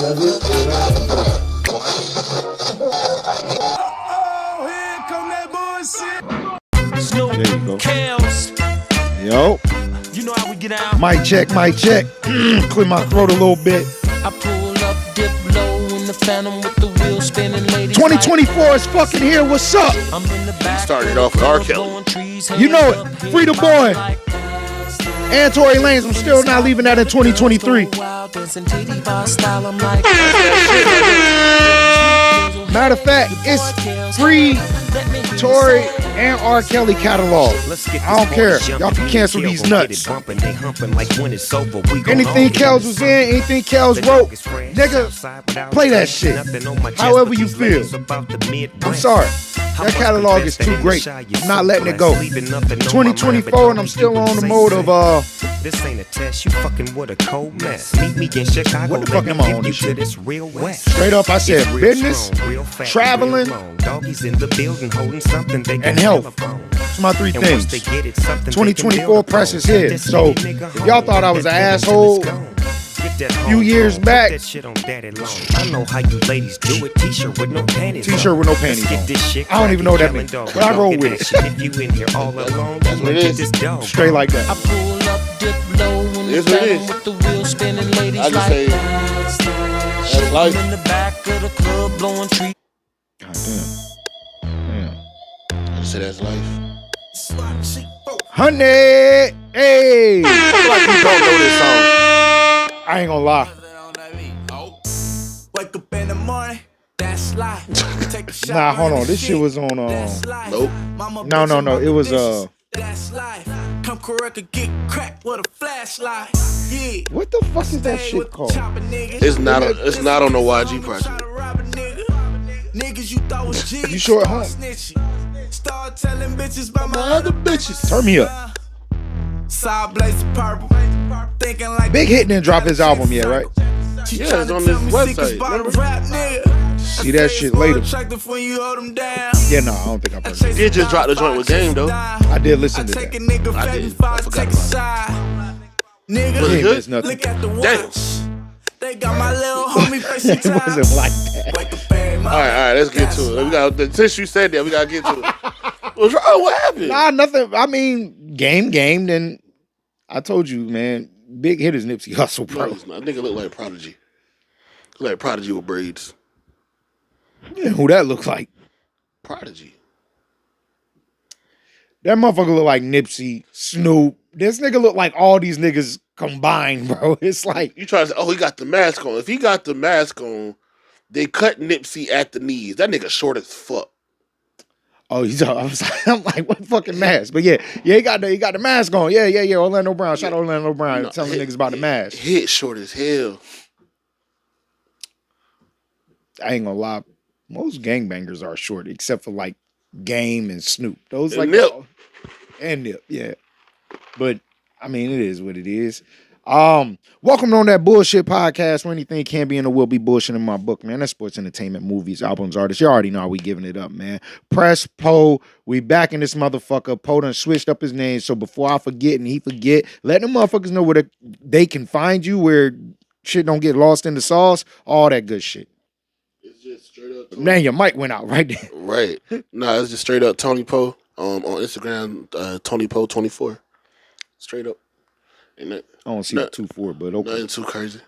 Does it? There you go. Yo. You know how we get out. Mic check, mic check. Clear my throat a little bit. I pull up, dip low in the phantom with the wheel spinning. Ladies 2024 is fucking here. What's up? I'm in the back. Started off with R. Kelly. You know it. Free the boy. And Tory Lanez. I'm still not leaving that in 2023. Matter of fact, it's free Tory and R. Kelly catalog. I don't care. Y'all can cancel these nuts. Anything Kels was in, anything Kels wrote, nigga, play that shit. However you feel. I'm sorry. That catalog is too great. I'm not letting it go. 2024 and I'm still on the mode of This ain't a test, you fucking with a cold mess. Meet me in Chicago. What the fuck am I on this shit? This real west. Straight up, I said business, traveling, doggies in the building holding something they and health. That's my three things. 2024 press is here. So if y'all thought I was an asshole a few years back, I know how you ladies do it. T-shirt with no panties. T-shirt with no panties on. I don't even know what that means, but I roll with it. If you in here all alone, That's what it is. Straight like that. I pull up, dip low in It is the what it phantom is. with the wheel spinning. Ladies I just say that's life. in the back of the club blowing trees. God damn. I just say that's life. Honey, hey. I feel like you don't know this song. I ain't gonna lie. Wake up in the morning, that's life. Take a shot. Nah, hold on. This shit was on Nope. No. It was That's life. Come correct and get cracked with a flashlight. Yeah. what the fuck is that shit called? It's not on the YG project. Niggas you thought was G. You sure at home? Start telling bitches about my Other bitches. Turn me up. Side blaze purple. Thinking like Big Hit didn't drop his album yet, right? Yeah, it's on this website. Remember? See that shit later. Yeah, Yeah, no, I don't think I've heard He it. did just drop the joint with Game though. I did listen to that. I did. I forgot about Nigga, Was it He good? missed nothing. look at the Damn. watch. They got my little homie facing It wasn't like that. Wake up in All right, let's get to it. We got since you said that, we gotta get to it. What's wrong? What happened? Nah, nothing. I mean, game. Then I told you, man. Big Hit is Nipsey Hussle, No, bro. it's not. Nigga look like Prodigy. Look like Prodigy with braids. Yeah, who that look like? Prodigy. That motherfucker look like Nipsey, Snoop. This nigga look like all these niggas combined, bro. It's like, You try to say, oh, he got the mask on. If he got the mask on, they cut Nipsey at the knees. That nigga short as fuck. oh, I'm like, what fucking mask? But yeah, he got the mask on. Yeah. Orlando Brown. Shout out Orlando Brown. No, telling niggas about the mask. Hit short as hell. I ain't gonna lie. Most gangbangers are short, except for like Game and Snoop. Those And like Nip. and Nip, yeah. But I mean, it is what it is. Welcome to On That Bullshit podcast, where anything can be and will be bullshit in my book, man. That's sports, entertainment, movies, albums, artists. You already know how we giving it up, man. Press Poe. We back in this motherfucker. Poe done switched up his name, so before I forget and he forget, let them motherfuckers know where they can find you, where shit don't get lost in the sauce, all that good shit. It's just straight up. Man, your mic went out right there. Right. Nah, it's just straight up Tony Poe. On Instagram, Tony Poe 24. Straight up. Ain't that I don't see the 2-4, but okay. nothing too crazy.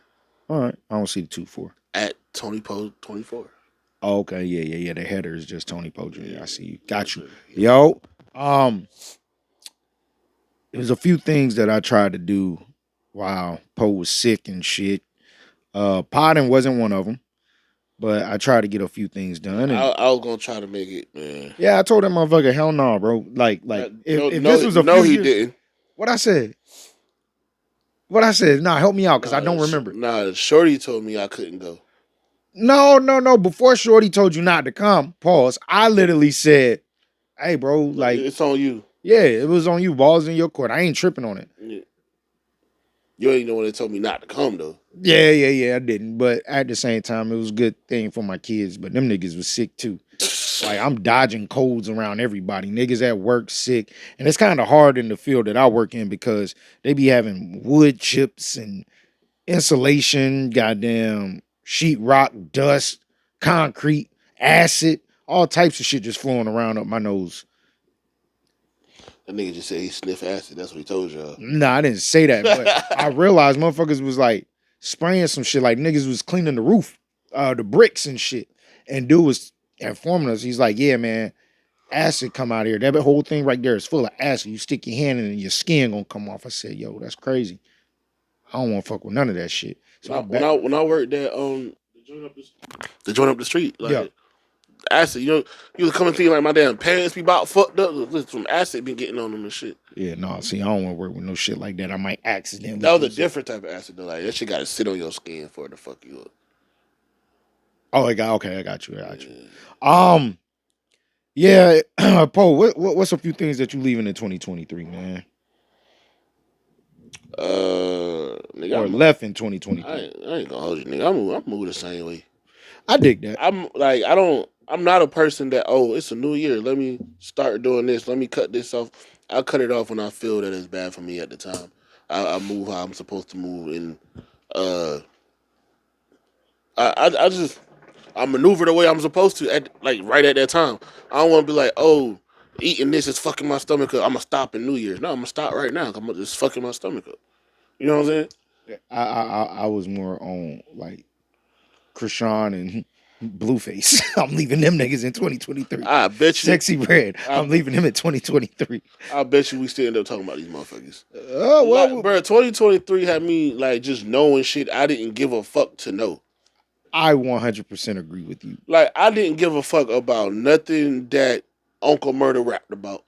All right. I don't see the 2-4. At Tony Poe 24. Oh, okay. Yeah. The header is just Tony Poe Jr. I see you. Got you. Yo. There's a few things that I tried to do while Poe was sick and shit. Potting wasn't one of them, but I tried to get a few things done. And I was gonna try to make it, man. yeah, I told that motherfucker, hell no, bro. Like, if this was a few he years, didn't. What I said? Nah, help me out, because I don't remember. Nah, Shorty told me I couldn't go. No. Before Shorty told you not to come, pause. I literally said, hey, bro, like, It's on you. yeah, it was on you. Balls in your court. I ain't tripping on it. Yeah. You ain't know when they told me not to come though. Yeah, I didn't. But at the same time, it was a good thing for my kids. But them niggas was sick too. Like, I'm dodging colds around everybody. Niggas at work sick. And it's kind of hard in the field that I work in because they be having wood chips and insulation, goddamn sheetrock, dust, concrete, acid, all types of shit just flowing around up my nose. That nigga just said he sniffed acid. That's what he told y'all. Nah, I didn't say that, but I realized motherfuckers was like spraying some shit, like niggas was cleaning the roof, the bricks and shit. And dude was informing us. He's like, yeah, man, acid come out here. That whole thing right there is full of acid. You stick your hand in it and your skin gonna come off. I said, yo, that's crazy. I don't want to fuck with none of that shit. So when I worked at the joint up the street, like Yeah. acid, you was coming to like my damn parents be about fucked up. Listen, some acid been getting on them and shit. Yeah, no, see, I don't want to work with no shit like that. I might accidentally. That was a use it. different type of acid though. Like that shit got to sit on your skin for it to fuck you up. Oh, I got you. Yeah, Poe, what's a few things that you leaving in 2023, man? Nigga, Or left in 2023? I ain't gonna hold you, nigga. I'm moving the same way. I dig that. I'm not a person that, oh, it's a new year, let me start doing this, let me cut this off. I'll cut it off when I feel that it's bad for me at the time. I move how I'm supposed to move, and I maneuver the way I'm supposed to right at that time. I don't want to be like, oh, eating this is fucking my stomach up. I'm gonna stop in New Year's. No, I'm gonna stop right now. I'm just fucking my stomach up. You know what I'm saying? I was more on like Krishan and Blueface. I'm leaving them niggas in 2023. I bet you. Sexy Red. I'm leaving him in 2023. I bet you we still end up talking about these motherfuckers. Oh well, like, bro, 2023 had me like just knowing shit I didn't give a fuck to know. I 100% agree with you. Like I didn't give a fuck about nothing that Uncle Murder rapped about,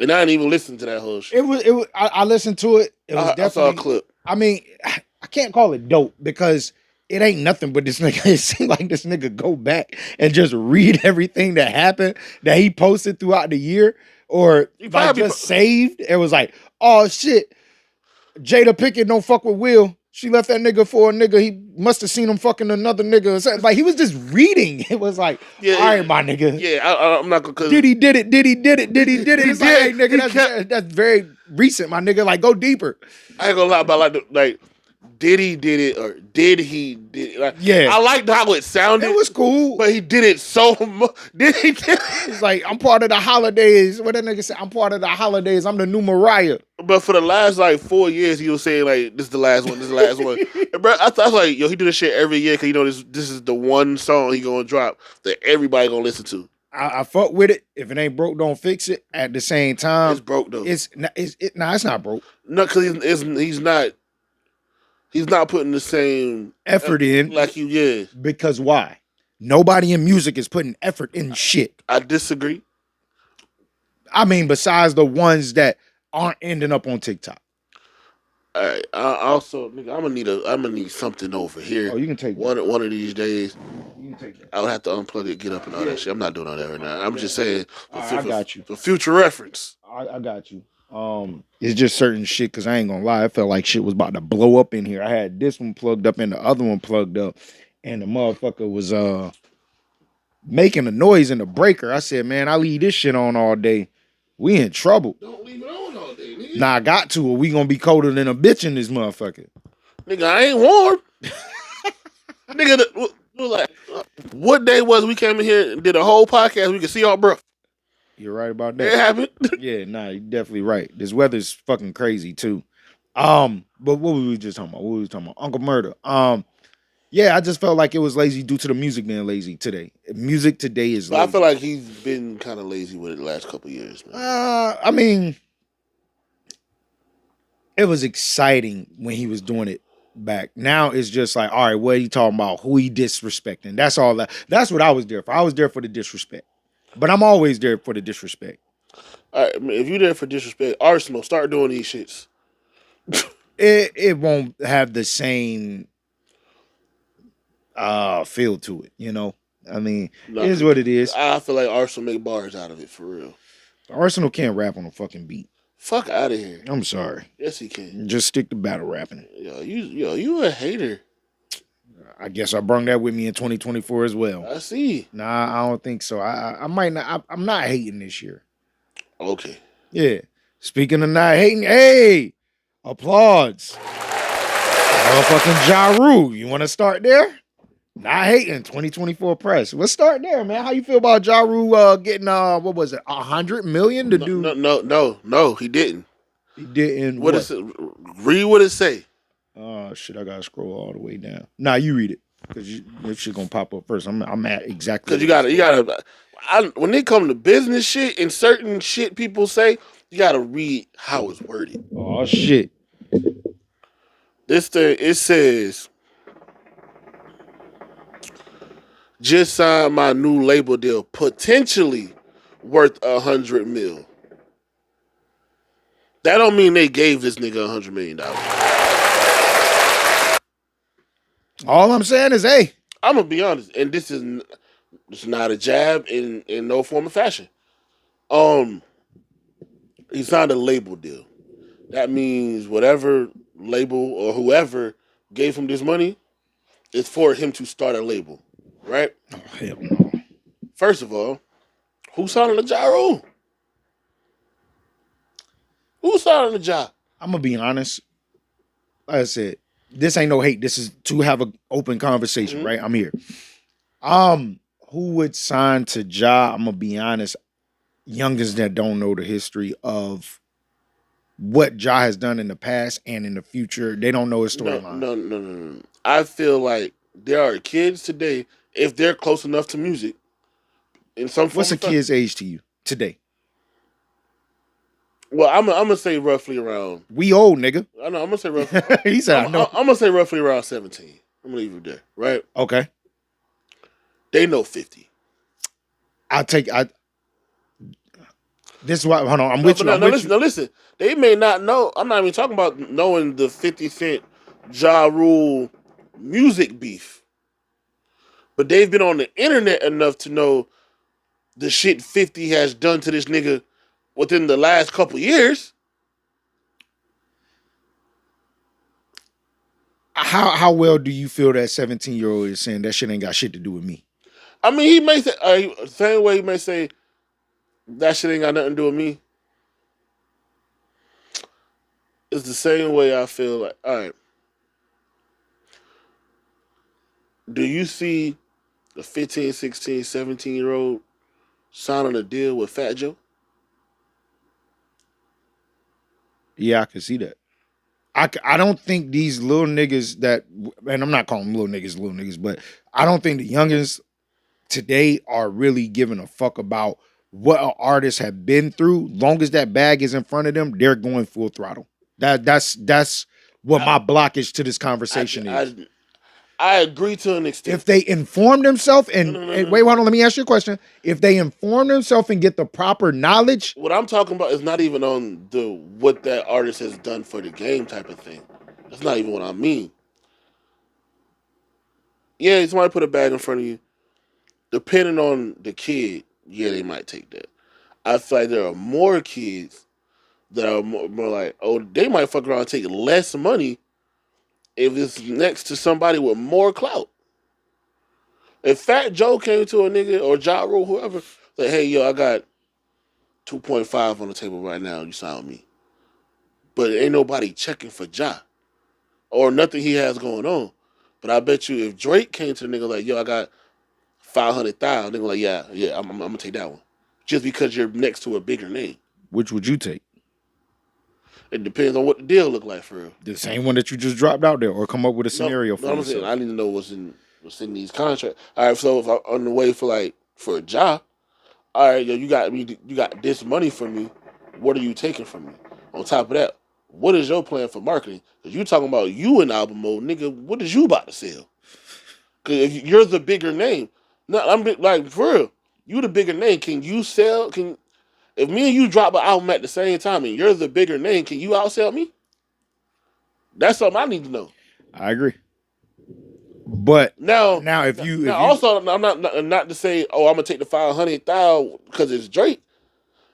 and I didn't even listen to that whole shit. It was. I listened to it. It was definitely. I saw a clip. I mean, I can't call it dope because it ain't nothing but this nigga. It seemed like this nigga go back and just read everything that happened that he posted throughout the year, or like just saved. It was like, oh shit, Jada Pinkett don't fuck with Will. She left that nigga for a nigga. He must have seen him fucking another nigga. Like he was just reading. It was like, all right, my nigga. Yeah, I'm not gonna. Did he did it? It's like, hey, nigga, that's very recent, my nigga. Like, go deeper. I ain't gonna lie about like did he did it or did he did it? Like, yeah, I liked how it sounded. It was cool, but he did it so much. Did he? It's like I'm part of the holidays. What that nigga said? I'm part of the holidays. I'm the new Mariah. But for the last like 4 years, he was saying like, "This is the last one. This is the last one." And bro, I was like, "Yo, he do this shit every year because you know this is the one song he gonna drop that everybody gonna listen to." I fuck with it. If it ain't broke, don't fix it. At the same time, it's broke though. It's not broke. No, because he's not putting the same effort in like you. Yeah. Because why? Nobody in music is putting effort in shit. I disagree. I mean, besides the ones that aren't ending up on TikTok. All right. Also, nigga, I'm gonna need something over here. Oh, you can take one of these days. You can take that. I would have to unplug it, get up, and all that shit. I'm not doing all that right now. I'm just saying. I got you. For future reference. I got you. It's just certain shit because I ain't gonna lie. I felt like shit was about to blow up in here. I had this one plugged up and the other one plugged up, and the motherfucker was making a noise in the breaker. I said, man, I leave this shit on all day. We in trouble. Don't leave it on all day, nigga. Nah, I got to, or we gonna be colder than a bitch in this motherfucker. Nigga, I ain't warm. Nigga, like, what day was we came in here and did a whole podcast? We could see our breath. You're right about that. It happened. Yeah, nah, you're definitely right. This weather's fucking crazy too. But what were we just talking about? Uncle Murder. Yeah, I just felt like it was lazy due to the music being lazy today. Music today is lazy. I feel like he's been kind of lazy with it the last couple of years, man. I mean, it was exciting when he was doing it back. Now it's just like, all right, what are you talking about? Who he disrespecting? That's all that's what I was there for. I was there for the disrespect. But I'm always there for the disrespect. All right, if you're there for disrespect, Arsenal, start doing these shits. It won't have the same feel to it, you know? I mean, it is what it is. I feel like Arsenal make bars out of it, for real. Arsenal can't rap on a fucking beat. Fuck out of here. I'm sorry. Yes, he can. Just stick to battle rapping. You a hater. I guess I brung that with me in 2024 as well. I see. Nah, I don't think so. I might not. I'm not hating this year. Okay. Yeah. Speaking of not hating, hey, applause. Motherfucking Ja Rule. You want to start there? Not hating 2024 press. Let's start there, man. How you feel about Ja Rule getting what was it, 100 million to No, do? no, he didn't. He didn't What what? is it? Read what it say. Oh shit! I gotta scroll all the way down. Nah, you read it because this shit gonna pop up first. I'm at exactly Cause where it you said. gotta. When it come to business shit and certain shit people say, you gotta read how it's worded. Oh shit! This thing it says, just signed my new label deal, potentially worth 100 mil. That don't mean they gave this nigga $100 million. All I'm saying is, hey, I'm gonna be honest, and it's not a jab in no form of fashion. Um, he signed a label deal. That means whatever label or whoever gave him this money is for him to start a label, right? oh, hell no. First of all, who's signing the gyro? Who's signing the job? I'm gonna be honest. Like I said, this ain't no hate. This is to have an open conversation, right? I'm here. Who would sign to Ja? I'm gonna be honest. Youngins that don't know the history of what Ja has done in the past and in the future, they don't know his No, storyline. no. I feel like there are kids today, if they're close enough to music, in some form What's a of kid's age to you today? well, I'm gonna say roughly around. We old nigga. I know. I'm gonna say roughly. He said, "I know." I'm gonna say roughly around 17. I'm gonna leave it there, right? Okay, They know 50. I'll take. I. This is why. Hold on. I'm No, with but you. I'm with listen, you. listen. They may not know. I'm not even talking about knowing the 50 Cent Ja Rule music beef, but they've been on the internet enough to know the shit 50 has done to this nigga within the last couple years. How well do you feel that 17-year-old is saying that shit ain't got shit to do with me? I mean, he may say same way he may say that shit ain't got nothing to do with me. It's the same way I feel like. All right, do you see the 15, 16, 17-year-old signing a deal with Fat Joe? Yeah, I can see that. I don't think these little niggas that, and I'm not calling them little niggas, but I don't think the youngest today are really giving a fuck about what an artist have been through. Long as that bag is in front of them, they're going full throttle. That's what my blockage to this conversation is. I agree to an extent. If they inform themselves and wait, No. hold on, let me ask you a question. If they inform themselves and get the proper knowledge, What I'm talking about is not even on the what that artist has done for the game type of thing. That's not even what I mean. Yeah, somebody put a bag in front of you. Depending on the kid, yeah, they might take that. I feel like there are more kids that are more like, oh, they might fuck around and take less money if it's next to somebody with more clout. If Fat Joe came to a nigga or Ja Rule, whoever, like, hey, yo, I got 2.5 on the table right now, you sign with me. But ain't nobody checking for Ja or nothing he has going on. But I bet you if Drake came to the nigga like, yo, I got 500,000, nigga like, yeah, I'm gonna take that one. Just because you're next to a bigger name. which would you take? It depends on what the deal look like for real. The same one that you just dropped out there, or come up with a scenario for I'm saying yourself. I need to know what's in these contracts. All right, so if I'm on the way for a job, all right, yo, you got this money from me. What are you taking from me? On top of that, what is your plan for marketing? Because you talking about you in album mode, nigga. What is you about to sell? Because if you're the bigger name, no, like for real, you the bigger name. Can you sell? Can if me and you drop an album at the same time and you're the bigger name, can you outsell me? That's something I need to know. I agree. But Now, now if you also, I'm not to say, oh, I'm gonna take the 500,000 because it's Drake.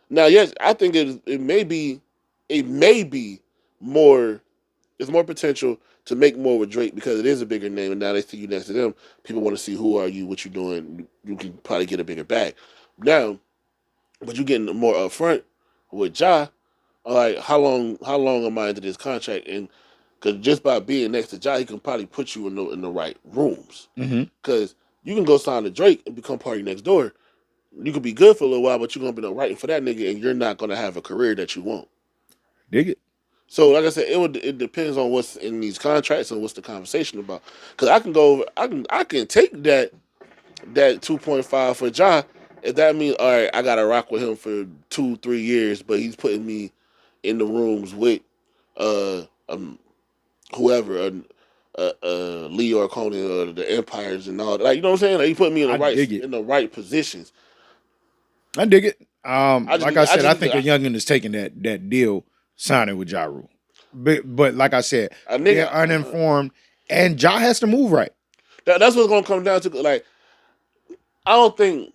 Now, yes, I think it may be more. There's more potential to make more with Drake because it is a bigger name, and now they see you next to them. People want to see who are you, what you doing. You can probably get a bigger bag. Now, but you getting more upfront with Ja. Like, how long am I into this contract? And Because just by being next to Ja, he can probably put you in the right rooms. Mm-hmm. Because you can go sign to Drake and become party next door. You could be good for a little while, but you're gonna be writing for that nigga, and you're not gonna have a career that you want. Dig it. So, like I said, it depends on what's in these contracts and what's the conversation about. Because I can go over, I can take that 2.5 for Ja. If that means, all right, I gotta rock with him for 2-3 years, but he's putting me in the rooms with uh whoever, Leo or Conan or the Empires and all that. Like, you know what I'm saying? Like, he put me I dig it. in the right positions. I dig it. I just Like need- I I said, just I need think to- a youngin is taking that deal, signing with Ja Rule. But like I said, A nigga- they're uninformed, and Ja has to move right. That's what's gonna come down to. Like, I don't think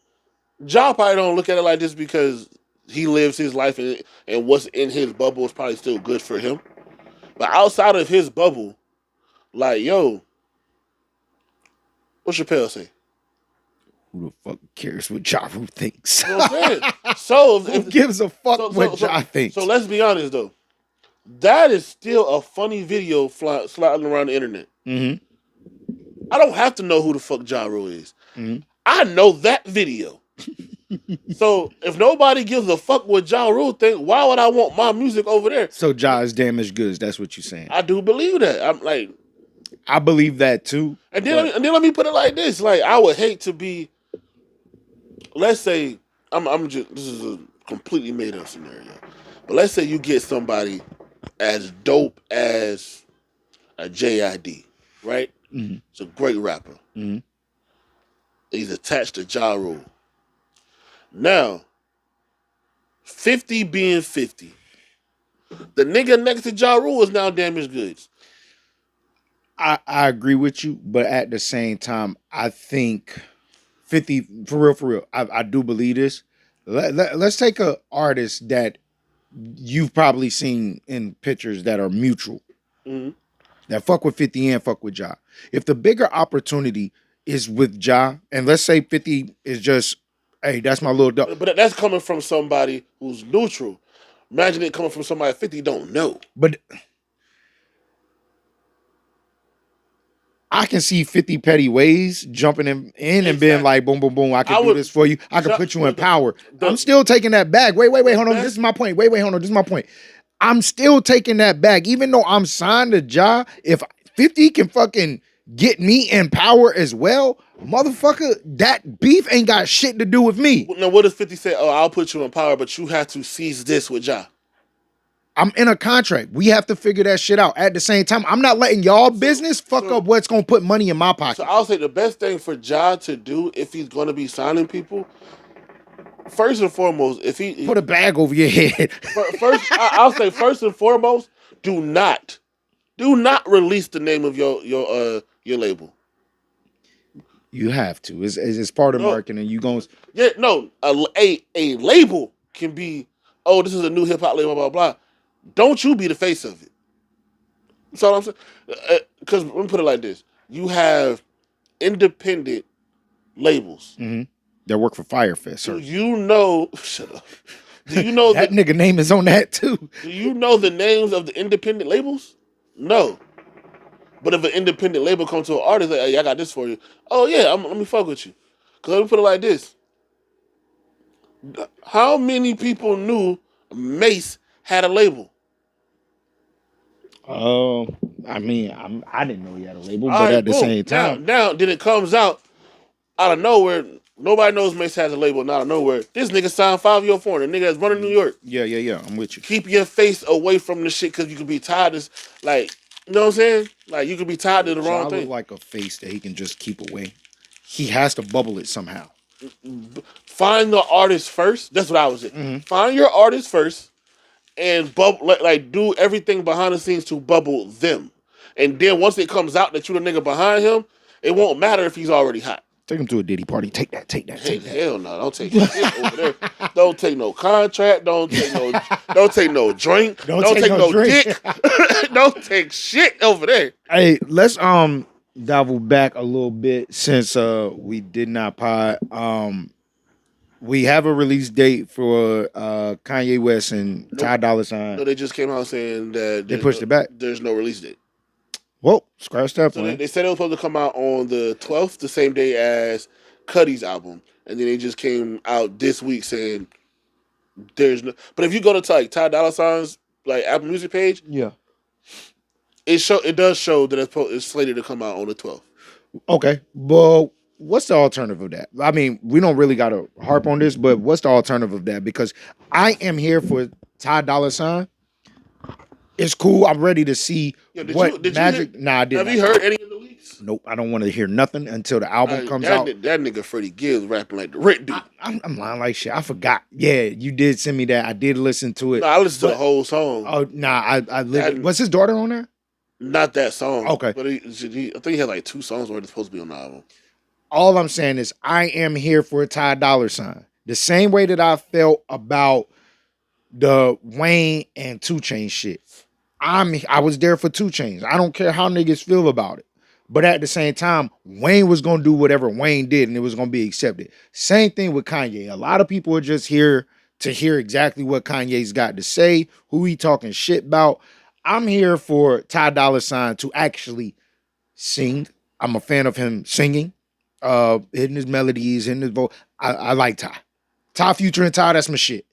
Ja probably don't look at it like this because he lives his life and what's in his bubble is probably still good for him. But outside of his bubble, like, yo, what Chappelle say? Who the fuck cares what Ja Rule thinks? You know what I'm saying? So Who gives a fuck what Ja thinks? So let's be honest though. That is still a funny video sliding around the internet. Mm-hmm. I don't have to know who the fuck Ja Rule is. Mm-hmm. I know that video. So if nobody gives a fuck what Ja Rule think, why would I want my music over there? So Ja is damaged goods. That's what you're saying. I do believe that. I'm like, I believe that too. and then let me put it like this: like, I would hate to be. Let's say I'm just, this is a completely made up scenario, but let's say you get somebody as dope as a JID, right? Mm-hmm. It's a great rapper. Mm-hmm. He's attached to Ja Rule. Now, 50 being 50, the nigga next to Ja Rule is now damaged goods. I agree with you, but at the same time, I think 50 for real. I do believe this. Let's take a artist that you've probably seen in pictures that are mutual. Mm-hmm. That fuck with 50 and fuck with Ja. If the bigger opportunity is with Ja, and let's say 50 is just, hey, that's my little dog. But that's coming from somebody who's neutral. Imagine it coming from somebody 50 don't know. But I can see 50 petty ways jumping in and being like, boom, boom, boom, I can do this for you. I can put you in power. I'm still taking that bag. Wait, hold on. This is my point. Wait, hold on. This is my point. I'm still taking that bag. Even though I'm signed to Ja, if 50 can fucking get me in power as well, motherfucker, that beef ain't got shit to do with me. Now, what does 50 say? Oh, I'll put you in power, but you have to seize this with Ja. I'm in a contract. We have to figure that shit out. At the same time, I'm not letting y'all business fuck up what's gonna put money in my pocket. So I'll say the best thing for Ja to do if he's gonna be signing people, first and foremost, if he put a bag over your head. I'll say first and foremost, do not release the name of your label. You have to. It's part of marketing. You going a label can be, oh, this is a new hip hop label, blah blah blah. Don't you be the face of it. That's all I'm saying. Because let me put it like this: you have independent labels. Mm-hmm. That work for Firefest. Do you know? Shut up. Do you know that nigga name is on that too? Do you know the names of the independent labels? No. But if an independent label comes to an artist, like, hey, I got this for you. Oh yeah, let me fuck with you. Because let me put it like this: how many people knew Mace had a label? I mean, I didn't know he had a label, but at the same time, now then it comes out of nowhere. Nobody knows Mace has a label, and out of nowhere, this nigga signed 5 year foreign. The nigga that's running New York. Yeah, I'm with you. Keep your face away from the shit because you could be tied to, like, you know what I'm saying? Like, you could be tied to the wrong thing. Look like a face that he can just keep away. He has to bubble it somehow. Find the artist first. That's what I was saying. Mm-hmm. Find your artist first. And bubble, like do everything behind the scenes to bubble them. And then once it comes out that you the nigga behind him, it won't matter if he's already hot. Take him to a Diddy party. Take that. Hell no, don't take shit over there. Don't take no contract. Don't take no drink. Don't take no dick. Don't take shit over there. Hey, let's dabble back a little bit since we did not pod. We have a release date for Kanye West and Ty Dolla $ign. No, they just came out saying that they pushed it back. There's no release date. Well, scratch that So plan. they said it was supposed to come out on the 12th, the same day as Cuddy's album, and then they just came out this week saying there's no. But if you go to like Ty Dolla Sign's like Apple Music page, Yeah. it does show that it's slated to come out on the 12th. Okay. Well, what's the alternative of that? I mean, we don't really got to harp on this, but what's the alternative of that? Because I am here for Ty Dolla Sign. It's cool. I'm ready to see Yo, what magic. Nah, I didn't. Have you heard any of the leaks? Nope. I don't want to hear nothing until the album comes out. That nigga Freddie Gibbs rapping like the Rick dude. I'm lying like shit. I forgot. Yeah, you did send me that. I did listen to it. No, I listened to the whole song. Oh, nah. Was his daughter on there? Not that song. Okay. But I think he had like 2 songs where it's supposed to be on the album. All I'm saying is I am here for a Ty Dolla Sign. The same way that I felt about the Wayne and 2 Chainz shit. I was there for 2 Chainz. I don't care how niggas feel about it. But at the same time, Wayne was gonna do whatever Wayne did and it was gonna be accepted. Same thing with Kanye. A lot of people are just here to hear exactly what Kanye's got to say, who he talking shit about. I'm here for Ty Dolla Sign to actually sing. I'm a fan of him singing, hitting his melodies, hitting his voice. I like Ty. Ty Future and Ty, that's my shit.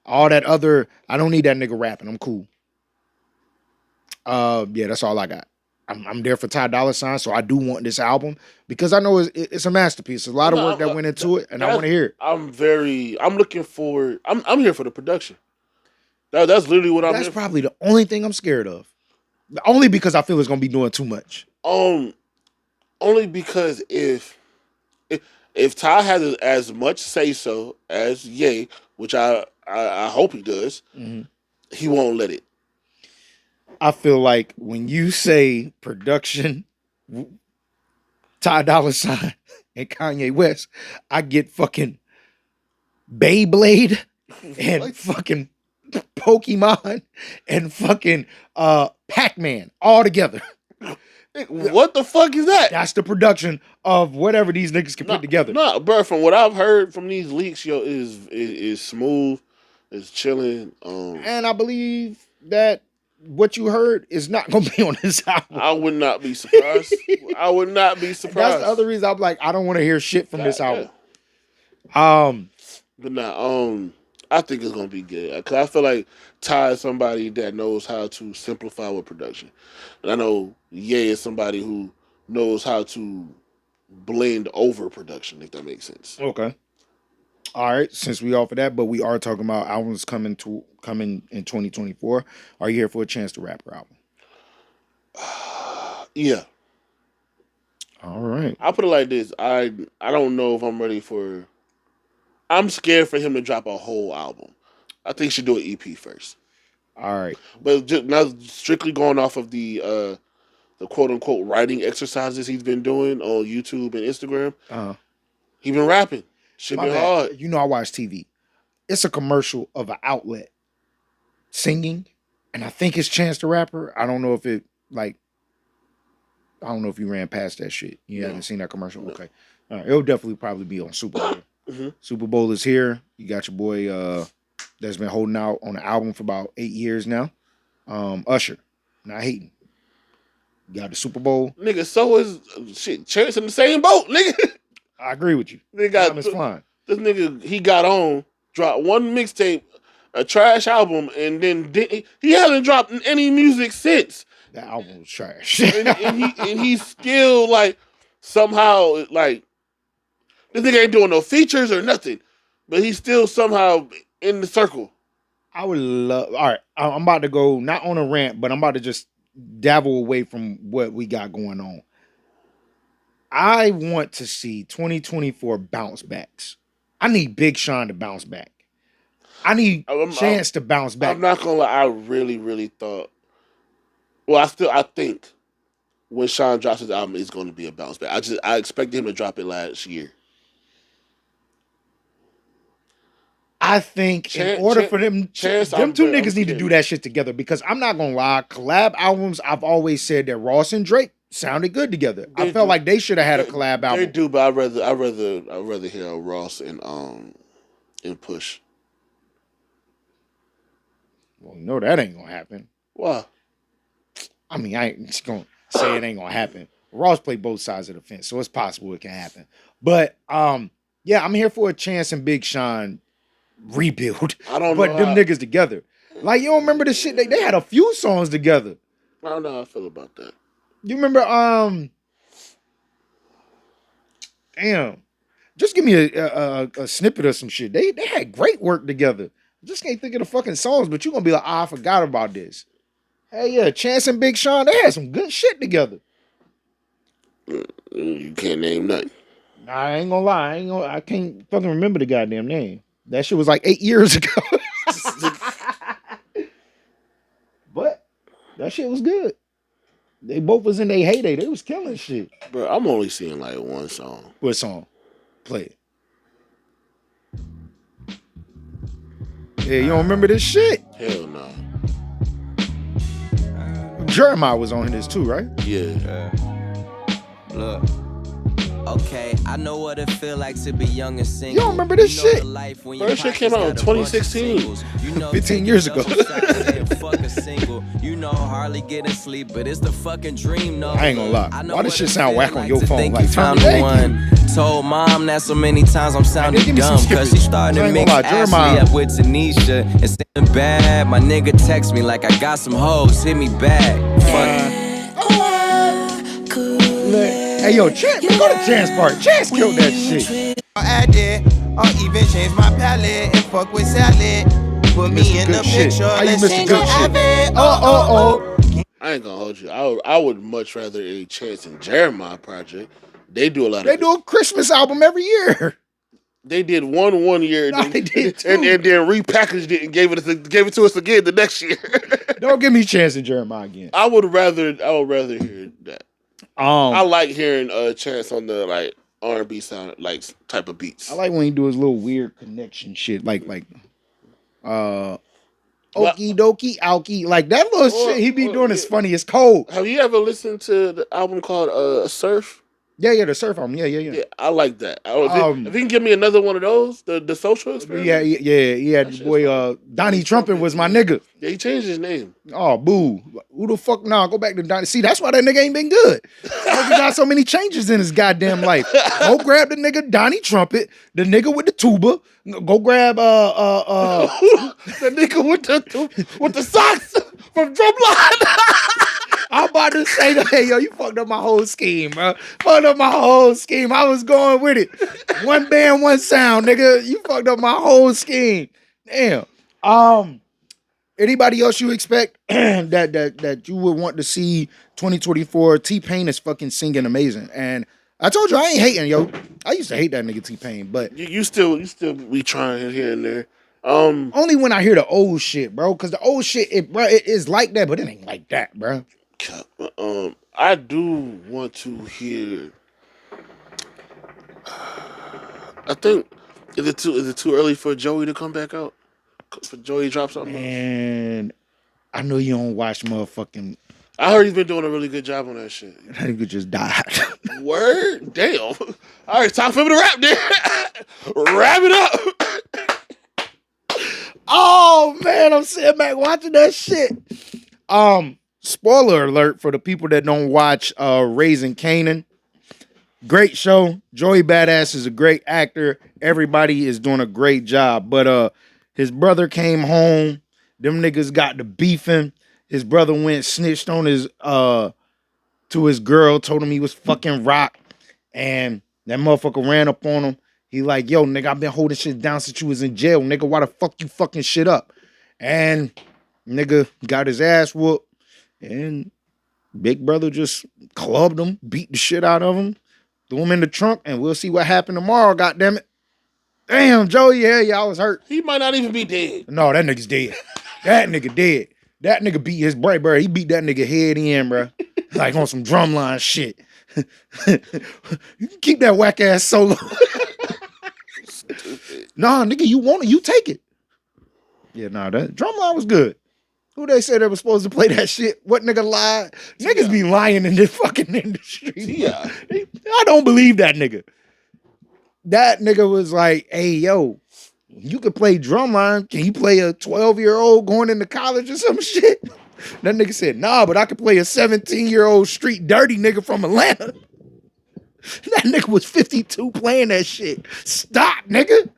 All that other, I don't need that nigga rapping. I'm cool. Yeah, that's all I got. I'm there for Ty Dolla Sign, so I do want this album because I know it's a masterpiece. There's a lot of work that went into it, and I want to hear it. I'm looking forward. I'm here for the production. That's literally what I'm. That's probably the only thing I'm scared of. Only because I feel it's gonna be doing too much. Only because if Ty has as much say so as Ye, which I hope he does, he won't let it. I feel like when you say production, Ty Dolla Sign and Kanye West, I get fucking Beyblade and fucking Pokemon and fucking Pac-Man all together. What the fuck is that? That's the production of whatever these niggas can put together. No, bro. From what I've heard from these leaks, yo, is smooth, is chilling. And I believe that what you heard is not gonna be on this album. I would not be surprised. I would not be surprised. That's the other reason I'm like, I don't want to hear shit from this album. But nah, I think it's gonna be good because I feel like Ty is somebody that knows how to simplify with production, and I know Ye is somebody who knows how to blend over production. If that makes sense. Okay. All right. Since we offer that, but we are talking about albums coming in 2024. Are you here for a Chance the Rapper album? Yeah. All right. I'll put it like this. I don't know if I'm ready for. I'm scared for him to drop a whole album. I think he should do an EP first. All right. But just now, strictly going off of the quote unquote writing exercises he's been doing on YouTube and Instagram, he been rapping. Shit been hard. You know I watch TV. It's a commercial of an outlet singing, and I think it's Chance the Rapper. I don't know if you ran past that shit. You haven't seen that commercial? No. Okay. All right. It'll definitely probably be on Super Bowl. Super Bowl is here. You got your boy that's been holding out on the album for about 8 years now. Usher. Not hating. You got the Super Bowl. Nigga, so is shit. Chance in the same boat, nigga. I agree with you. Time is flying. This nigga, he got on, dropped one mixtape, a trash album, and then he hasn't dropped any music since. That album was trash. and he's still like somehow like this nigga ain't doing no features or nothing, but he's still somehow in the circle. I would love. All right, I'm about to go not on a rant, but I'm about to just dabble away from what we got going on. I want to see 2024 bounce backs. I need Big Sean to bounce back. I need Chance to bounce back. I'm not gonna lie. I really, really thought. Well, I think when Sean drops his album, it's going to be a bounce back. I expected him to drop it last year. I think in order for them two niggas need to do that shit together because I'm not gonna lie, collab albums, I've always said that Ross and Drake sounded good together. I felt like they should have had a collab album. They do, but I'd rather hear Ross and Push. Well, you know that ain't gonna happen. Why? I mean, I ain't gonna say it ain't gonna happen. Ross played both sides of the fence, so it's possible it can happen. But yeah, I'm here for a Chance and Big Sean rebuild. I don't but know them how, niggas together. Like, you don't remember the shit? They had a few songs together. I don't know how I feel about that. You remember, damn. Just give me a snippet of some shit. They had great work together. Just can't think of the fucking songs, but you're gonna be like, I forgot about this. Hey, yeah, Chance and Big Sean, they had some good shit together. You can't name nothing. Nah, I ain't gonna lie. I can't fucking remember the goddamn name. That shit was like 8 years ago. But that shit was good. They both was in their heyday. They was killing shit. Bro, I'm only seeing like one song. What song? Play it. Yeah, you don't remember this shit? Hell no. Jeremiah was on this too, right? Yeah. Look. Okay, I know what it feel like to be young and single. You don't remember this shit? First shit came out in 2016. 15 years ago. Fuck a single. You know, hardly getting sleep, but it's the fucking dream. No, I ain't gonna lie. Why this shit sound whack on your phone? Like, found one. Told mom that so many times I'm sounding dumb, cause she started to mix Ashley up with Tanisha and saying bad. My nigga text me like I got some hoes, hit me back. Fuck. Hey, yo, Chance, go to Chance part. Chance killed that shit. I did, or even change my palette and fuck with salad. Put me in the picture, let's sing good shit. Oh. I ain't gonna hold you. I would much rather a Chance and Jeremiah project. They do a lot. They do a Christmas album every year. They did one year, No, they did too. and then repackaged it and gave it to us again the next year. Don't give me Chance and Jeremiah again. I would rather hear that. I like hearing Chance on the like R&B sound like type of beats. I like when he do his little weird connection shit, like okie dokie, alky, like that little shit he be doing is funny as cold. Have you ever listened to the album called Surf? Yeah, the surf album. Yeah. Yeah, I like that. If you can give me another one of those, the social experiment. Yeah. The boy Donnie Trumpet was my nigga. Yeah, he changed his name. Oh, boo. Who the fuck? Nah, go back to Donnie. See, that's why that nigga ain't been good. He got so many changes in his goddamn life. Go grab the nigga Donnie Trumpet, the nigga with the tuba. Go grab the nigga with the socks from Drumline. I'm about to say that, hey, yo, you fucked up my whole scheme, bro. Fucked up my whole scheme. I was going with it. One band, one sound, nigga. You fucked up my whole scheme. Damn. Anybody else you expect that you would want to see 2024? T-Pain is fucking singing amazing. And I told you I ain't hating, yo. I used to hate that nigga T-Pain, but you still be trying here and there. Only when I hear the old shit, bro. Because the old shit, it is like that, but it ain't like that, bro. I do want to hear. I think is it too early for Joey to come back out? For Joey to drop something? And I know you don't watch motherfucking. I heard he's been doing a really good job on that shit. That nigga just died. Word? Damn. All right, time for him to rap then. Wrap it up. Oh man, I'm sitting back watching that shit. Spoiler alert for the people that don't watch Raising Kanan. Great show. Joey Badass is a great actor. Everybody is doing a great job. But his brother came home. Them niggas got to beefing. His brother went snitched on his to his girl, told him he was fucking rock. And that motherfucker ran up on him. He like, yo, nigga, I've been holding shit down since you was in jail. Nigga, why the fuck you fucking shit up? And nigga got his ass whooped. And big brother just clubbed him, beat the shit out of him, threw him in the trunk, and we'll see what happened tomorrow, goddammit. Damn, Joey, yeah, I was hurt. He might not even be dead. No, that nigga's dead. That nigga dead. That nigga beat his boy, bro. He beat that nigga head in, bro. Like on some drumline shit. You can keep that whack ass solo. Nah, nigga, you want it, you take it. Yeah, nah, that drumline was good. Who they said they were supposed to play that shit? What nigga lied? Niggas be lying in this fucking industry. Yeah. I don't believe that nigga. That nigga was like, hey, yo, you could play drumline. Can you play a 12-year-old going into college or some shit? That nigga said, nah, but I could play a 17-year-old street dirty nigga from Atlanta. That nigga was 52 playing that shit. Stop, nigga.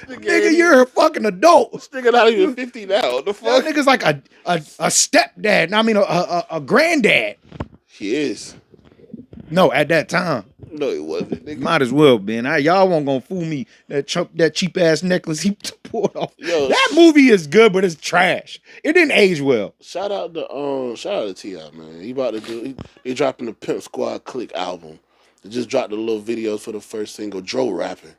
Nigga, you're a fucking adult. This nigga not even 50 now. What the fuck? That nigga's like a stepdad. I mean, a granddad. He is. No, at that time. No, it wasn't, nigga. Might as well, man. Y'all won't gonna fool me. That cheap ass necklace he pulled off. Yo, that movie is good, but it's trash. It didn't age well. Shout out to T.I., man. He about to do. He dropping the Pimp Squad Click album. They just dropped the little videos for the first single. Dro rapping.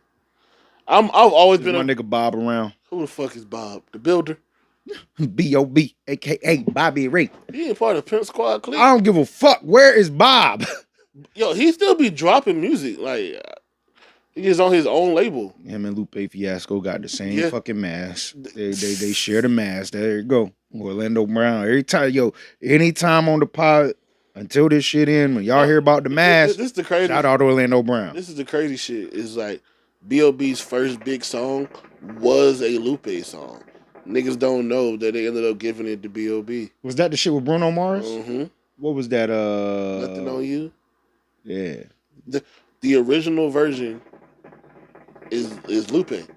I've always been my nigga Bob around. Who the fuck is Bob? The Builder. B.O.B. aka Bobby Ray. He ain't part of Pimp Squad Click. I don't give a fuck. Where is Bob? Yo, he still be dropping music. Like, he is on his own label. Him and Lupe Fiasco got the same fucking mask. They share the mask. There you go. Orlando Brown. Anytime on the pod, until this shit in, when y'all hear about the mask, this is the crazy. Shout out Orlando Brown. This is the crazy shit. It's like B.O.B.'s first big song was a Lupe song. Niggas don't know that they ended up giving it to B.O.B. Was that the shit with Bruno Mars? Mm-hmm. What was that? Nothing on You. Yeah. The original version is Lupe.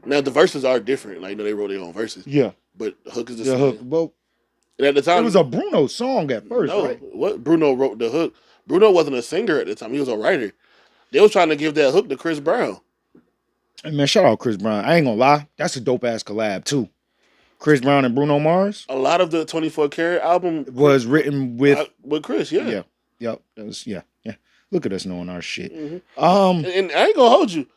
Now the verses are different. Like, they wrote their own verses. Yeah. But the hook is the same. Hook. Well, and at the time, it was a Bruno song at first, right? What Bruno wrote the hook. Bruno wasn't a singer at the time. He was a writer. They was trying to give that hook to Chris Brown. Hey man, shout out Chris Brown. I ain't gonna lie. That's a dope ass collab too. Chris Brown and Bruno Mars. A lot of the 24 Karat album was written with Chris. Yeah. Yeah. Yep. That was yeah. Look at us knowing our shit. Mm-hmm. And I ain't gonna hold you.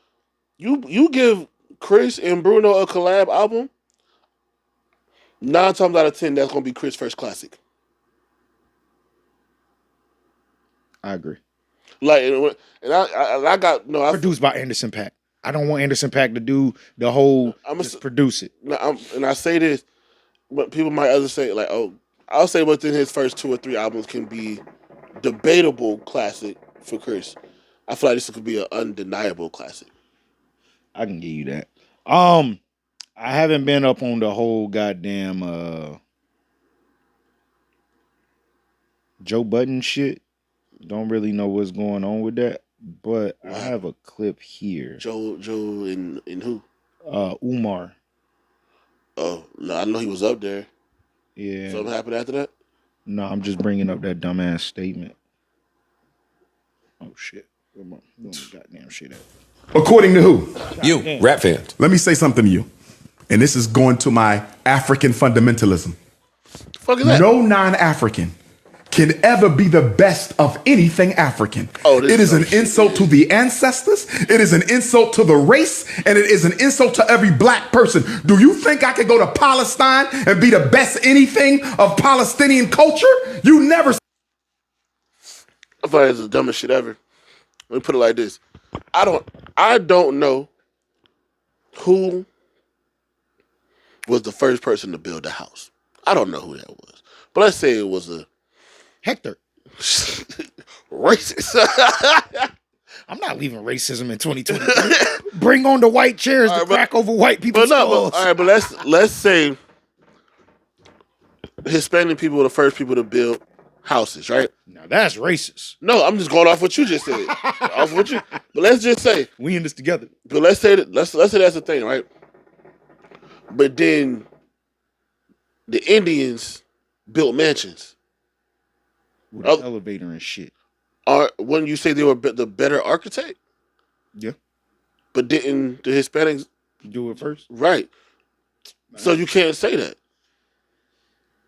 You give Chris and Bruno a collab album, 9 times out of 10, that's gonna be Chris' first classic. I agree. Like, and I got no. Produced by Anderson .Paak. I don't want Anderson .Paak to do the whole. Just produce it. And I say this, but people might other say like, oh, I'll say within his first 2 or 3 albums can be debatable classic for Chris. I feel like this could be an undeniable classic. I can give you that. I haven't been up on the whole goddamn Joe Budden shit. Don't really know what's going on with that, but I have a clip here. Joe in who? Umar. Oh no, I know he was up there. Yeah. Something happened after that? No, I'm just bringing up that dumbass statement. Oh shit. Goddamn shit out. According to who? You, rap fans. Let me say something to you. And this is going to my African fundamentalism. The fuck is that? No non-African can ever be the best of anything African. It is an insult to the ancestors. It is an insult to the race. And it is an insult to every black person. Do you think I could go to Palestine and be the best anything of Palestinian culture? You never. I thought it was the dumbest shit ever. Let me put it like this. I don't know who was the first person to build a house. I don't know who that was. But let's say it was a Hector. Racist. I'm not leaving racism in 2020. Bring on the white chairs to crack over white people's skulls. All right, but let's say Hispanic people were the first people to build houses, right? Now that's racist. No, I'm just going off what you just said. Off what you. But let's just say we in this together. But let's say let's say that's the thing, right? But then the Indians built mansions with an elevator and shit. Wouldn't you say they were the better architect? Yeah. But didn't the Hispanics do it first? Right. So you can't say that.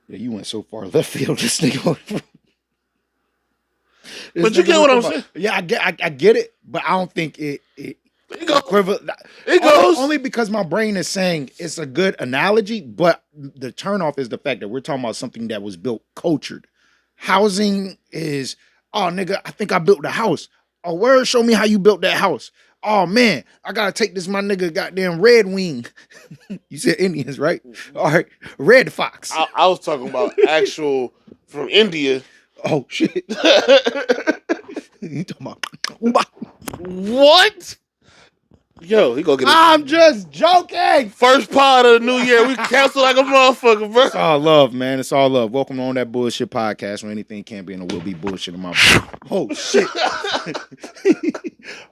Yeah, you went so far left field, this nigga. But you get what I'm saying? Yeah, I get it, but I don't think it It goes only because my brain is saying it's a good analogy, but the turnoff is the fact that we're talking about something that was built cultured. Housing is, oh nigga, I think I built the house. Oh, word, show me how you built that house. Oh man, I gotta take this my nigga goddamn Red Wing. You said Indians, right? All right, Red Fox. I was talking about actual from India. Oh shit. You talking about what? Yo, he gonna get I'm just joking. First part of the new year, we cancel like a motherfucker, bro. It's all love, man. It's all love. Welcome on that bullshit podcast where anything can be and will be bullshit in my book. Oh shit.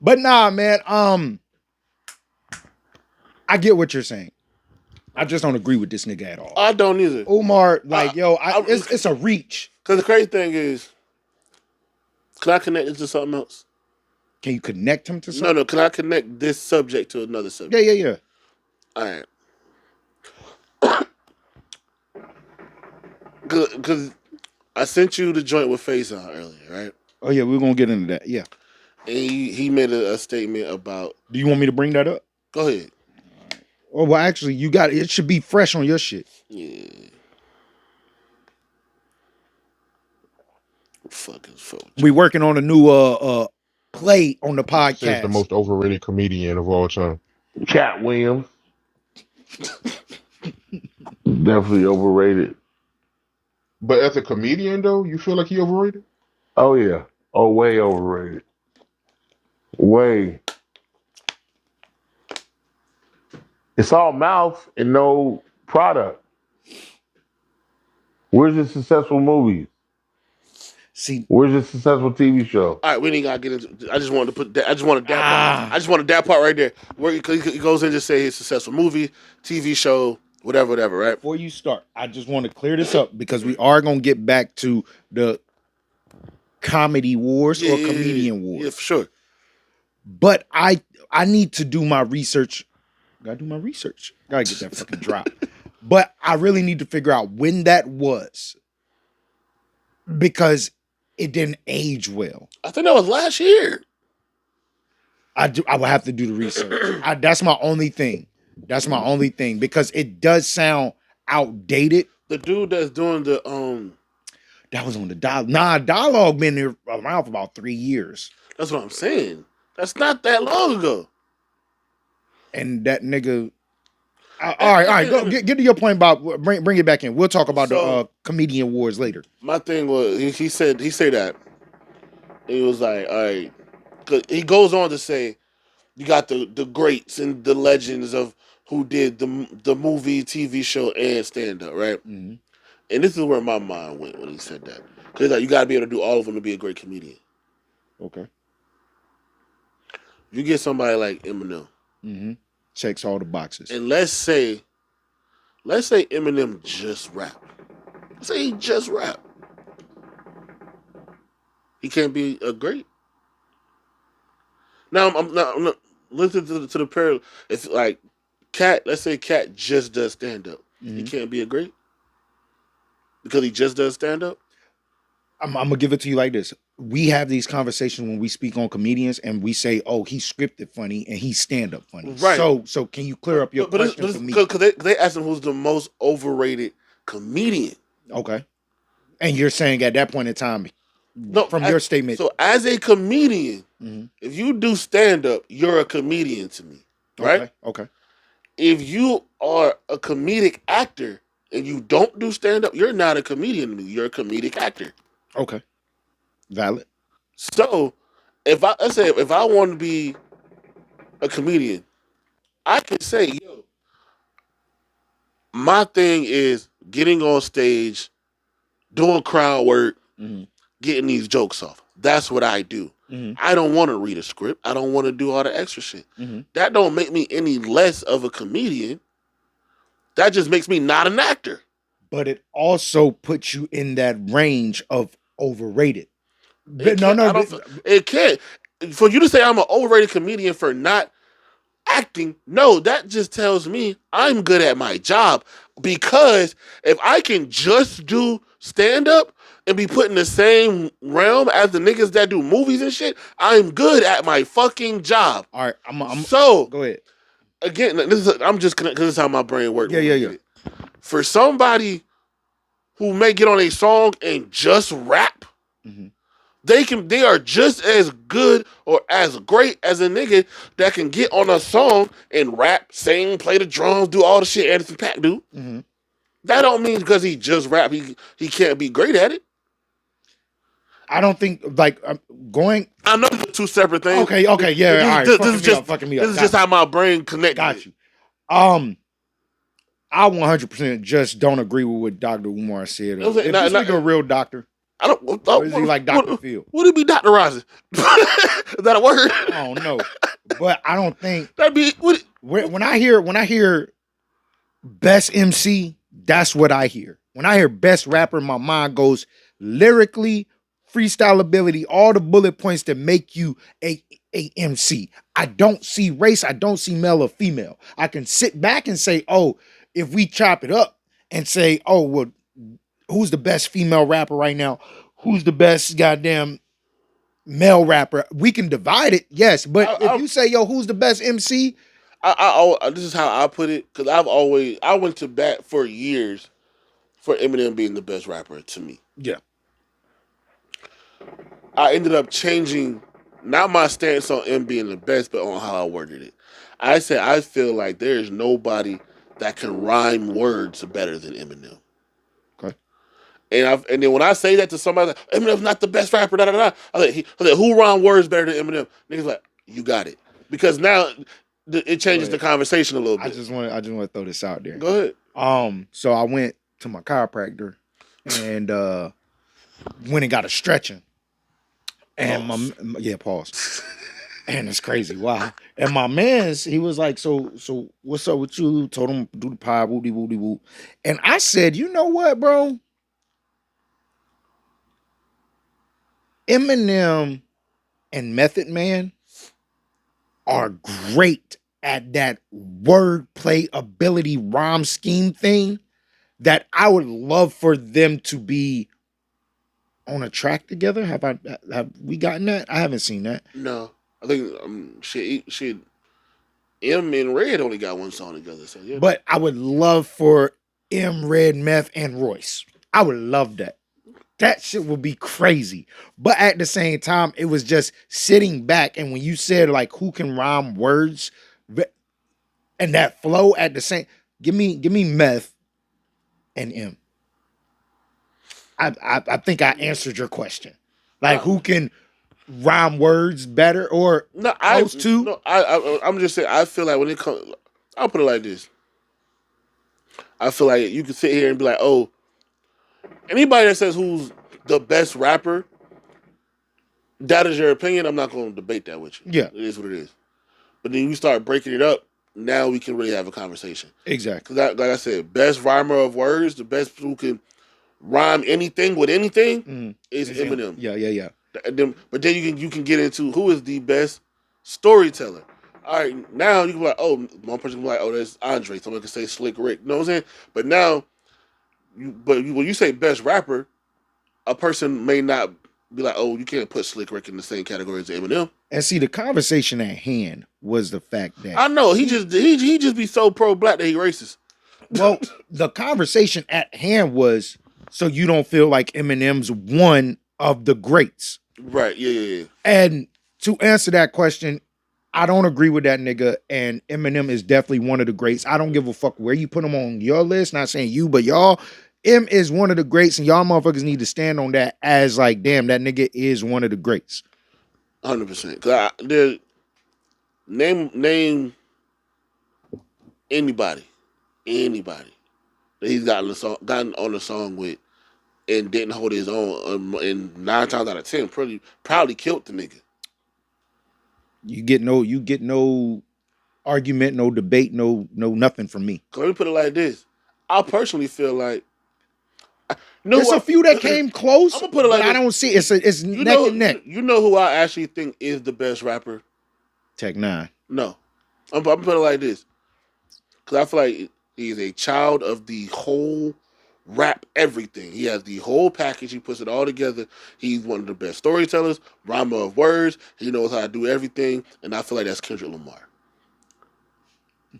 But nah, man. I get what you're saying. I just don't agree with this nigga at all. I don't either. Umar, like, it's a reach. Because the crazy thing is, can I connect it to something else? Can you connect him to something? No. Can I connect this subject to another subject? Yeah. All right. Because I sent you the joint with Faison earlier, right? Oh, yeah, we're going to get into that. Yeah. And he made a statement about... Do you want me to bring that up? Go ahead. Oh, well, actually, you got it. It should be fresh on your shit. Yeah. Fucking folks. We working on a new play on the podcast. He's the most overrated comedian of all time. Cat Williams. Definitely overrated. But as a comedian, though, you feel like he overrated? Oh, yeah. Oh, way overrated. Way. It's all mouth and no product. Where's the successful movies? See, where's the successful TV show? All right, we ain't gotta get into. I just wanted to put that. I just wanted that. Part. I just wanted that part right there, where he goes in to say his successful movie, TV show, whatever, right? Before you start, I just want to clear this up because we are gonna get back to the comedy wars or comedian wars. Yeah, for sure. But I need to do my research. Gotta do my research. Gotta get that fucking drop. But I really need to figure out when that was, because it didn't age well. I think that was last year. I will have to do the research. That's my only thing. Because it does sound outdated. The dude that's doing the that was on the dialogue. Nah, dialogue been there around for about 3 years. That's what I'm saying. That's not that long ago. And that nigga. All right. Go, get to your point about bring it back in. We'll talk about the comedian wars later. My thing was he said that. He was like, all right, cause he goes on to say, you got the greats and the legends of who did the movie, TV show, and stand up, right? Mm-hmm. And this is where my mind went when he said that, because like, you got to be able to do all of them to be a great comedian. Okay. You get somebody like Eminem. Mm-hmm. Checks all the boxes. And let's say Eminem just rap. Let's say he just rap. He can't be a great. Now I'm not listen to the parallel. It's like Cat. Let's say Cat just does stand up. Mm-hmm. He can't be a great because he just does stand up. I'm gonna give it to you like this. We have these conversations when we speak on comedians, and we say, "Oh, he's scripted funny and he's stand up funny." Right. So can you clear up your question for me? Because they asked him who's the most overrated comedian. Okay. And you're saying at that point in time, your statement. So as a comedian, mm-hmm. if you do stand up, you're a comedian to me, right? Okay. If you are a comedic actor and you don't do stand up, you're not a comedian to me. You're a comedic actor. Okay. Valid. So, if I want to be a comedian, I can say, yo, my thing is getting on stage, doing crowd work, mm-hmm. getting these jokes off. That's what I do. Mm-hmm. I don't want to read a script. I don't want to do all the extra shit. Mm-hmm. That don't make me any less of a comedian. That just makes me not an actor. But it also puts you in that range of overrated. It can't. For you to say I'm an overrated comedian for not acting, no, that just tells me I'm good at my job. Because if I can just do stand-up and be put in the same realm as the niggas that do movies and shit, I'm good at my fucking job. All right, so go ahead. Again, this is how my brain works. Yeah. For somebody who may get on a song and just rap, mm-hmm. they are just as good or as great as a nigga that can get on a song and rap, sing, play the drums, do all the shit Anderson .Paak do. Mm-hmm. That don't mean because he just rap, he can't be great at it. I don't think, like, I know there's a two separate things. Okay, yeah. All right, fucking me up. This is just how my brain connects. Got you. I 100% just don't agree with what Dr. Umar said. If this nigga a real doctor, I don't. Or is he like Dr. Phil? Would it be doctorizing? Is that a word? I don't know, but I don't think that'd be. When I hear best MC, that's what I hear. When I hear best rapper, my mind goes lyrically, freestyle ability, all the bullet points that make you a MC. I don't see race. I don't see male or female. I can sit back and say, oh, if we chop it up and say, oh, well, who's the best female rapper right now? Who's the best goddamn male rapper? We can divide it, yes. But if you say, yo, who's the best MC? This is how I put it, because I went to bat for years for Eminem being the best rapper to me. Yeah. I ended up changing, not my stance on M being the best, but on how I worded it. I said, I feel like there is nobody that can rhyme words better than Eminem. Okay. And then when I say that to somebody, like, Eminem's not the best rapper, I was like, who rhyme words better than Eminem? Niggas like, you got it. Because now it changes the conversation a little bit. I just want to throw this out there. Go ahead. So I went to my chiropractor and went and got a stretching. And pause. And it's crazy. Wow. And my man's, he was like, so what's up with you? Told him do the pie, woody woody woo. And I said, you know what, bro? Eminem and Method Man are great at that wordplay ability rhyme scheme thing that I would love for them to be on a track together. Have we gotten that? I haven't seen that. No. I think shit M and Red only got one song together. So yeah. But I would love for M, Red, Meth, and Royce. I would love that. That shit would be crazy. But at the same time, it was just sitting back. And when you said like who can rhyme words and that flow at the same, give me Meth and M. I think I answered your question. Like who can rhyme words better or those two? No, I'm just saying. I feel like when it comes, I'll put it like this. I feel like you can sit here and be like, oh, anybody that says who's the best rapper, that is your opinion. I'm not going to debate that with you. Yeah, it is what it is. But then you start breaking it up. Now we can really have a conversation. Exactly. Like I said, best rhymer of words, the best who can rhyme anything with anything is Eminem. Yeah. But then you can get into who is the best storyteller. All right, now you can be like, oh, one person can be like, oh, that's Andre. Someone can say Slick Rick. You know what I'm saying? But now, when you say best rapper, a person may not be like, oh, you can't put Slick Rick in the same category as Eminem. And see, the conversation at hand was the fact that I know he just be so pro black that he racist. Well, the conversation at hand was so you don't feel like Eminem's one of the greats. Right, yeah. And to answer that question, I don't agree with that nigga, and Eminem is definitely one of the greats. I don't give a fuck where you put him on your list, not saying you, but y'all, M is one of the greats, and y'all motherfuckers need to stand on that as like, damn, that nigga is one of the greats. 100%. Name anybody that he's gotten on a song with and didn't hold his own, and 9 times out of 10 probably killed the nigga. You get no argument, no debate, no nothing from me. Let me put it like this. I personally feel like there's a few that came close. I'm gonna put it like this. I don't see it's neck and neck. You know who I actually think is the best rapper? Tech 9. No, I'm gonna put it like this because I feel like he's a child of the whole rap everything. He has the whole package. He puts it all together. He's one of the best storytellers, rhymer of words. He knows how to do everything, and I feel like that's Kendrick Lamar.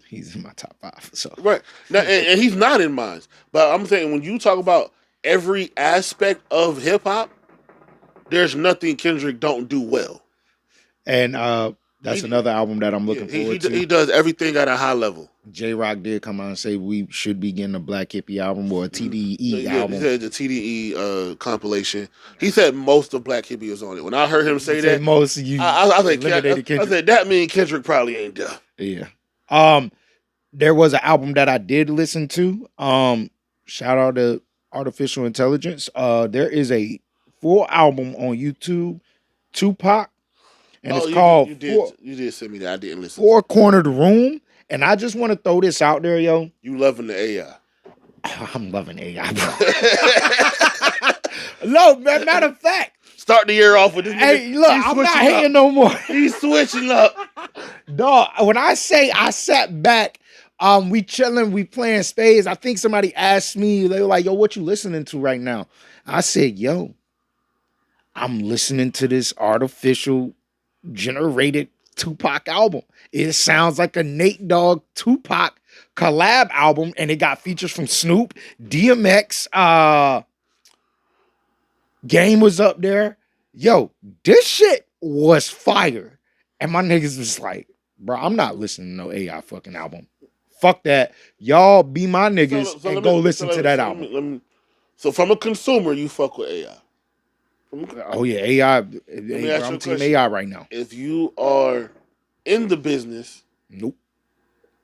He's in my top 5. So right now, and he's not in mine. But I'm saying when you talk about every aspect of hip hop, there's nothing Kendrick don't do well. And that's another album that I'm looking forward to. He does everything at a high level. J-Rock did come out and say we should be getting a Black Hippie album or a TDE album. He said the TDE compilation. He said most of Black Hippie was on it. When I heard him say that, most I said that means Kendrick probably ain't there. Yeah. There was an album that I did listen to. Shout out to Artificial Intelligence. There is a full album on YouTube, Tupac, and it's called You did send me that. I didn't listen. Four Cornered Room. And I just want to throw this out there, yo. You loving the AI? I'm loving AI. No, matter of fact. Start the year off with this. Hey, look, I'm not hating no more. He's switching up. Dog, when I say I sat back, we chilling, we playing spades. I think somebody asked me, they were like, yo, what you listening to right now? I said, yo, I'm listening to this artificial generated Tupac album. It sounds like a Nate Dogg Tupac collab album, and it got features from Snoop, DMX, Game was up there. Yo, this shit was fire. And my niggas was like, bro, I'm not listening to no AI fucking album. Fuck that. Y'all be my niggas and go listen to that album. So from a consumer, you fuck with AI. Oh yeah, AI. I'm team AI right now. If you are in the business, nope.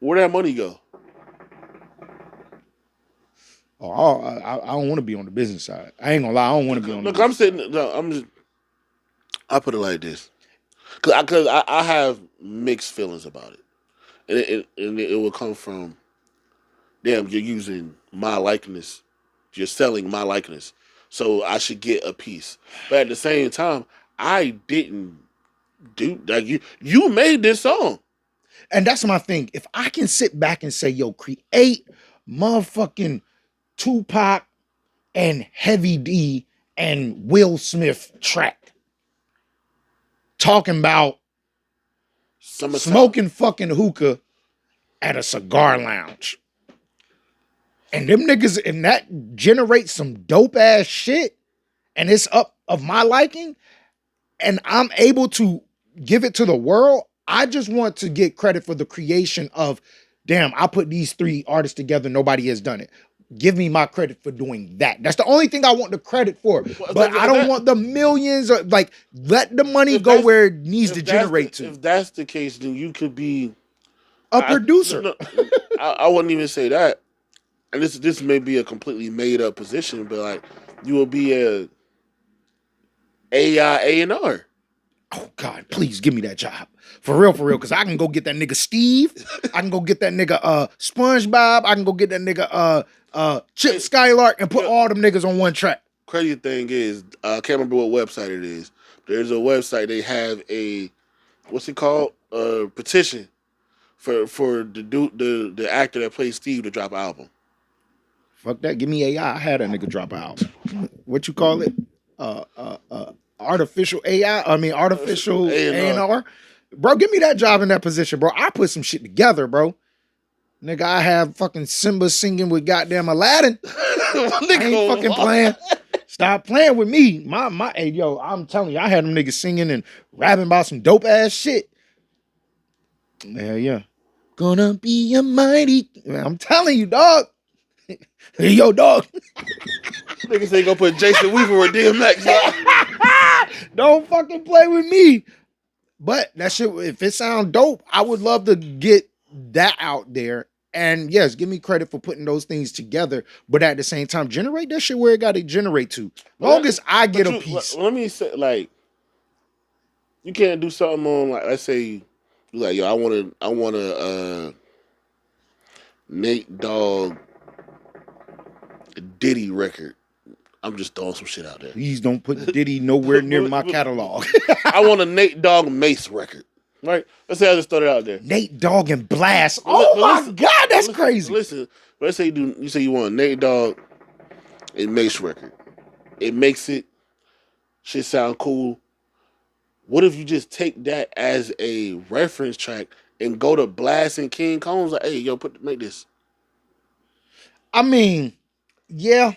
Where that money go? Oh, I don't want to be on the business side. I ain't gonna lie, I don't want to be on. Look, I put it like this, because I have mixed feelings about it, and it will come from, damn, you're using my likeness, you're selling my likeness, so I should get a piece. But at the same time, I didn't do like you made this song. And that's my thing. If I can sit back and say, yo, create motherfucking Tupac and Heavy D and Will Smith track talking about smoking fucking hookah at a cigar lounge. And them niggas, and that generates some dope ass shit, and it's up of my liking, and I'm able to give it to the world. I just want to get credit for the creation of, damn, I put these three artists together, nobody has done it. Give me my credit for doing that. That's the only thing I want the credit for. But I don't want the millions, or like, let the money go where it needs to generate to. If that's the case, then you could be a producer. I wouldn't even say that. And this may be a completely made up position, but like, you will be a AI A&R. Oh God, please give me that job. For real, because I can go get that nigga Steve. I can go get that nigga SpongeBob. I can go get that nigga Chip Skylark and put all them niggas on one track. Crazy thing is, I can't remember what website it is. There's a website, they have a, what's it called? Petition for the actor that plays Steve to drop an album. Fuck that. Give me AI. I had that nigga drop an album. What you call it? Artificial AI. I mean, artificial A&R. Bro, give me that job in that position, bro. I put some shit together, bro. Nigga, I have fucking Simba singing with goddamn Aladdin. I ain't fucking playing. Stop playing with me. Hey, yo, I'm telling you, I had them niggas singing and rapping about some dope ass shit. Hell yeah. Gonna be a mighty. Man, I'm telling you, dog. Hey, yo, dog. Niggas ain't gonna put Jason Weaver or DMX. Don't fucking play with me. But that shit, if it sounds dope, I would love to get that out there. And yes, give me credit for putting those things together. But at the same time, generate that shit where it got to generate to. Long as I get a piece. Let me say, like, you can't do something on, like, let's say, you like, yo, I want a Nate Dogg Diddy record. I'm just throwing some shit out there. Please don't put Diddy nowhere near my catalog. I want a Nate Dogg Mace record. Right? Let's say I just throw it out there. Nate Dogg and Blast. Oh my God, that's crazy. Listen, let's say you say you want a Nate Dogg and Mace record. It makes it shit sound cool. What if you just take that as a reference track and go to Blast and King Combs like, hey, yo, make this. I mean, yeah.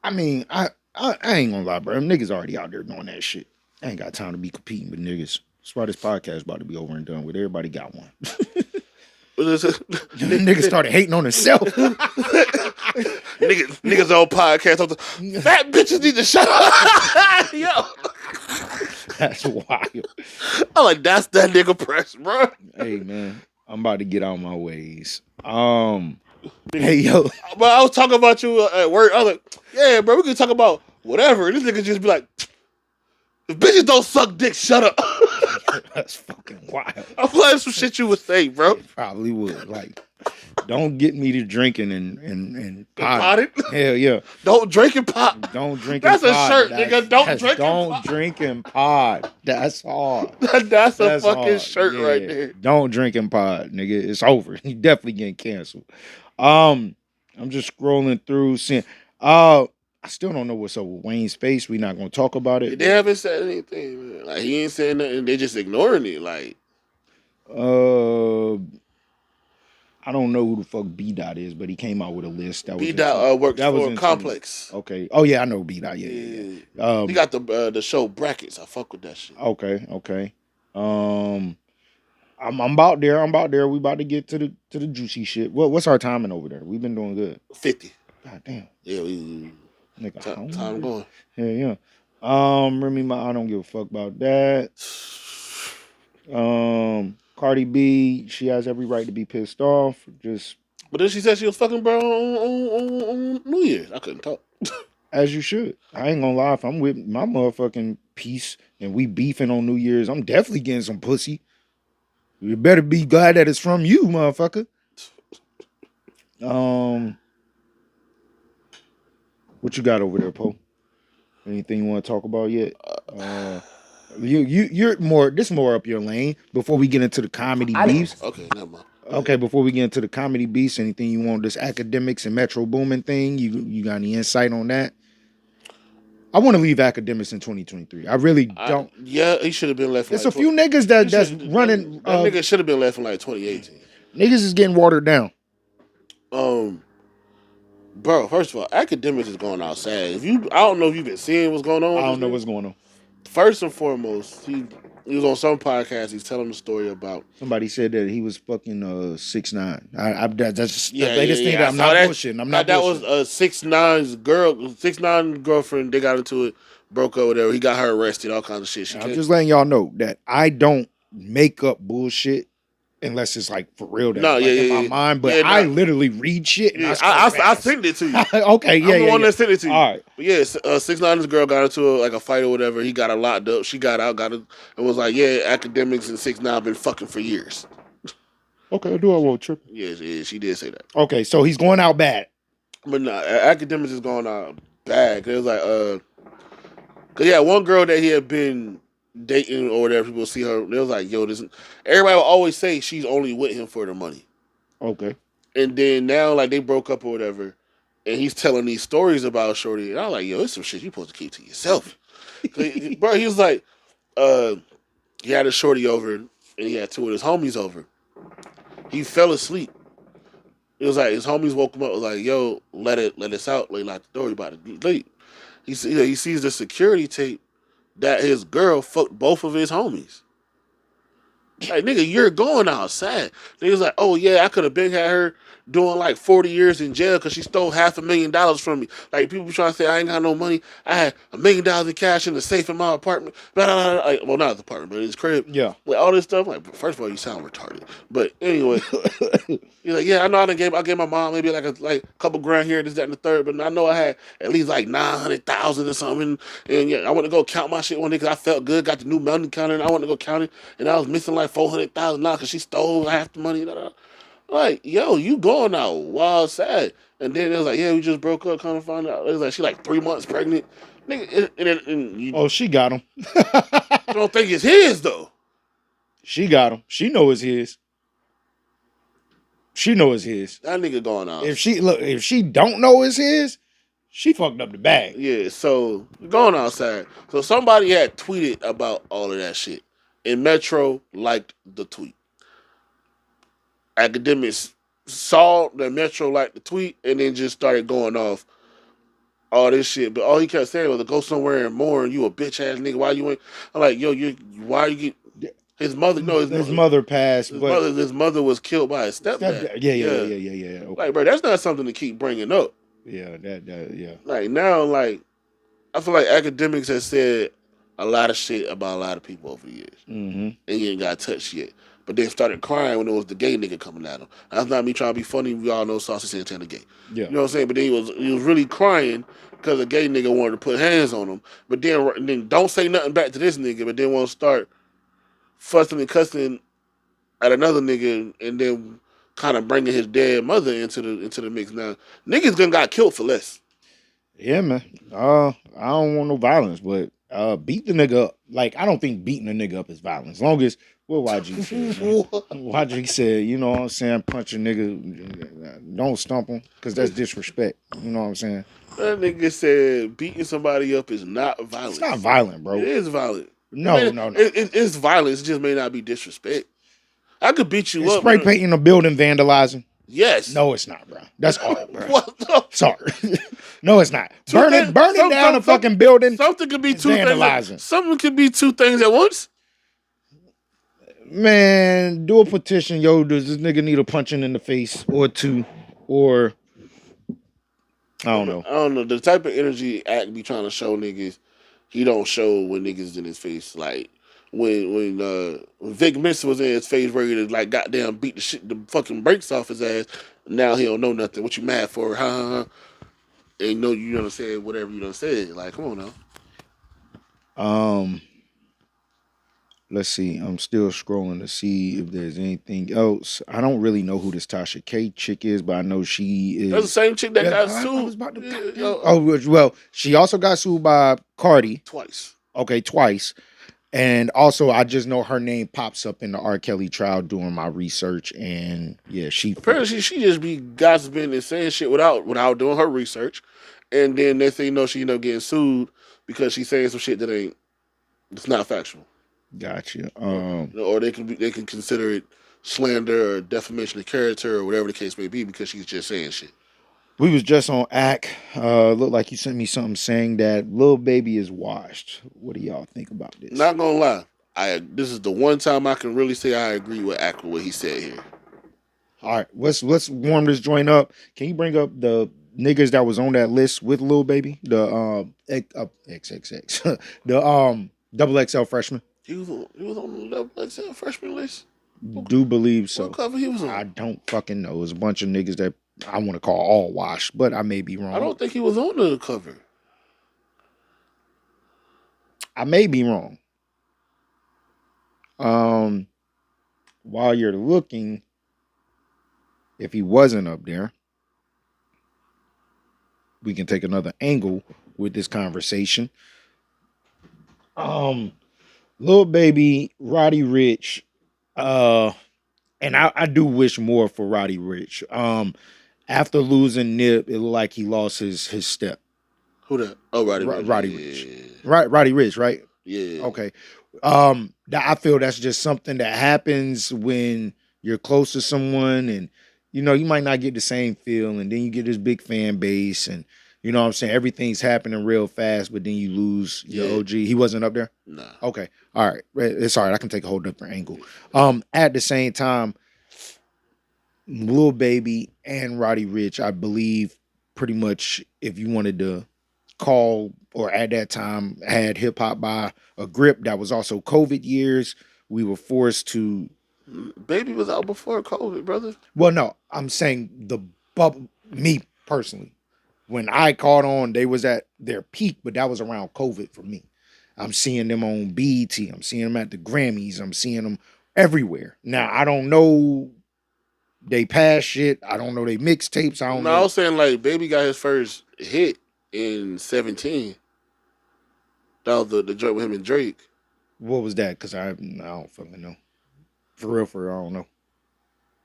I mean, I ain't gonna lie, bro. Them niggas already out there doing that shit. I ain't got time to be competing with niggas. That's why this podcast about to be over and done with. Everybody got one. Nigga started hating on himself. Niggas on podcast. Fat bitches need to shut up. Yo. That's wild. I'm like, that's that nigga press, bro. Hey man, I'm about to get out my ways. Hey yo. But I was talking about you at work. I was like, yeah, bro, we can talk about whatever. This nigga just be like, if bitches don't suck dick, shut up. That's fucking wild. I feel like some shit you would say, bro. It probably would. Like, don't get me to drinking and potting. Hell yeah. Don't drink and pot. Don't drink That's and pot. That's a shirt, nigga. Don't drink don't and pot. drink and pod. That's hard. That's a fucking hard. shirt right there. Don't drink and pod, nigga. It's over. You definitely getting canceled. I'm just scrolling through seeing I still don't know what's up with Wayne's face. We're not gonna talk about it. They haven't said anything, man. Like he ain't saying nothing. They just ignoring it. Like, I don't know who the fuck B Dot is, but he came out with a list. That B Dot works for Complex. Okay. Oh yeah, I know B Dot. Yeah. He got the show Brackets. I fuck with that shit. Okay. I'm about there. We about to get to the juicy shit. What's our timing over there? We've been doing good. 50. God damn. Yeah, we nigga, time going. Yeah. Remy Ma, I don't give a fuck about that. Cardi B, she has every right to be pissed off. But then she said she was fucking bro on New Year's. I couldn't talk. As you should. I ain't gonna lie. If I'm with my motherfucking piece and we beefing on New Year's, I'm definitely getting some pussy. You better be glad that it's from you, motherfucker. What you got over there, Poe? Anything you want to talk about yet? You're more. This more up your lane. Before we get into the comedy beefs. Okay, never mind. Okay, before we get into the comedy beefs, anything you want? This academics and Metro Boomin thing. You got any insight on that? I want to leave academics in 2023. I really don't. Yeah, he should have been left. There's a few niggas that's running. That nigga should have been left in like 2018. Niggas is getting watered down. Bro, first of all, academics is going outside. I don't know if you've been seeing what's going on. I don't know what's going on. First and foremost, he was on some podcast. He's telling the story about somebody said that he was fucking 6'9". That's the latest thing. I'm not bullshitting. I'm not. That bullshitting. was 6'9" girlfriend. They got into it, broke up, whatever. He got her arrested, all kinds of shit. I'm just letting y'all know that I don't make up bullshit. Unless it's like for real, in my mind, but I literally read shit. And I sent it to you. Okay, I'm the one that sent it to you. All right, but yeah, 6'9" girl got into a fight or whatever. He got her locked up. She got out, and was like, yeah, academics and 6'9" been fucking for years. Okay, I do. I won't trip. Yeah, she did say that. Okay, so he's going out bad. But nah, academics is going out bad. Cause it was like, cause yeah, one girl that he had been dating or whatever, people see her. They was like, yo, everybody will always say she's only with him for the money. Okay. And then now, like, they broke up or whatever, and he's telling these stories about Shorty, and I was like, yo, it's some shit you supposed to keep to yourself. Bro, he was like, he had a Shorty over, and he had two of his homies over. He fell asleep. It was like his homies woke him up, was like, yo, let us out, like, lock the door, you about to be late. He sees the security tape that his girl fucked both of his homies. Like, nigga, you're going outside. Nigga's like, oh yeah, I could have been had her doing like 40 years in jail because she stole $500,000 from me. Like, people trying to say I ain't got no money. I had $1 million in cash in the safe in my apartment. Blah, blah, blah. Like, well, not his apartment, but his crib. Yeah. Like, all this stuff. Like, first of all, you sound retarded. But anyway, he's like, yeah, I know I gave my mom maybe like a couple grand here, this, that, and the third. But I know I had at least like 900,000 or something. And yeah, I went to go count my shit one day because I felt good. Got the new money counter, and I went to go count it, and I was missing like $400,000 because she stole half the money. Blah, blah. Like, yo, you going out wild sad. And then it was like, yeah, we just broke up, kind of found out. It was like, she like 3 months pregnant. Nigga, and you she got him. don't think it's his, though. She got him. She know it's his. She know it's his. That nigga going out. If she don't know it's his, she fucked up the bag. Yeah, so going outside. So somebody had tweeted about all of that shit. And Metro liked the tweet. Academics saw that Metro liked the tweet and then just started going off all this shit. But all he kept saying was to go somewhere and more and you a bitch ass nigga. Why you ain't? I'm like, yo, why you get His mother, no, his mother passed, his mother was killed by his stepdad. Yeah. Okay. Like, bro, that's not something to keep bringing up. Yeah, yeah. Like now, like I feel like academics have said a lot of shit about a lot of people over the years, and he ain't got touched yet. But they started crying when it was the gay nigga coming at him. That's not me trying to be funny. We all know Saucy Santana gay. Yeah. You know what I'm saying? But then he was really crying because a gay nigga wanted to put hands on him. But then don't say nothing back to this nigga. But then want to start fussing and cussing at another nigga, and then kind of bringing his dead mother into the mix. Now niggas gonna got killed for less. Yeah, man. I don't want no violence, but beat the nigga up. Like, I don't think beating a nigga up is violence. As long as what YG said. YG said, you know what I'm saying, punch a nigga, don't stump him, because that's disrespect. You know what I'm saying? That nigga said beating somebody up is not violence. It's not violent, bro. It is violent. No. It's violence. It just may not be disrespect. I could beat you up. Spray painting a building, vandalizing. Yes. No, it's not, bro. That's art, bro. What the? Sorry. No, it's not. Burning down a fucking building. Something could be two vandalizing. things. Something could be two things at once. Man, do a petition. Yo, does this nigga need a punching in the face or two? Or I don't know. I don't know. The type of energy Act be trying to show niggas, he don't show when niggas in his face. Like when Vic Mensa was in his face ready to like goddamn beat the fucking brakes off his ass. Now he don't know nothing. What you mad for? Huh? And know you done said whatever you done said. Like, come on now. Let's see. I'm still scrolling to see if there's anything else. I don't really know who this Tasha K chick is, but I know she is. That's the same chick that got sued. Well, she also got sued by Cardi. Twice. Okay, twice. And also, I just know her name pops up in the R. Kelly trial doing my research, and yeah, apparently she just be gossiping and saying shit without doing her research, and then they say no, she end up getting sued because she's saying some shit that it's not factual. Gotcha. Or they can consider it slander or defamation of character or whatever the case may be because she's just saying shit. We was just on ACK. Looked like you sent me something saying that Lil Baby is washed. What do y'all think about this? Not gonna lie, this is the one time I can really say I agree with ACK with what he said here. All right, let's warm this joint up. Can you bring up the niggas that was on that list with Lil Baby? The XXX, the double XL freshman. He was on the double XL freshman list. Do believe so. What cover he was on? I don't fucking know. It was a bunch of niggas that I want to call all washed, but I may be wrong. I don't think he was on the cover. I may be wrong. While you're looking, if he wasn't up there, we can take another angle with this conversation. Lil Baby, Roddy Ricch, and I do wish more for Roddy Ricch. After losing Nip, it looked like he lost his step. Who that? Oh, Roddy Ricch. Roddy Ricch. Right, Roddy Ricch, right? Yeah. Okay. I feel that's just something that happens when you're close to someone, and you know, you might not get the same feel, and then you get this big fan base, and you know what I'm saying, everything's happening real fast, but then you lose your OG. He wasn't up there? Nah. Okay. All right. It's all right. I can take a whole different angle. At the same time, Lil Baby and Roddy Ricch, I believe, pretty much, if you wanted to call, or at that time had hip hop by a grip, that was also COVID years. We were forced to. Baby was out before COVID, brother. Well, no, I'm saying the bubble. Me personally, when I caught on, they was at their peak, but that was around COVID for me. I'm seeing them on BET. I'm seeing them at the Grammys. I'm seeing them everywhere. Now, I don't know they past shit. I don't know they mixtapes. I don't know. I was saying, like, Baby got his first hit in 2017. That was the joint with him and Drake. What was that? Because I don't fucking know. For real, I don't know.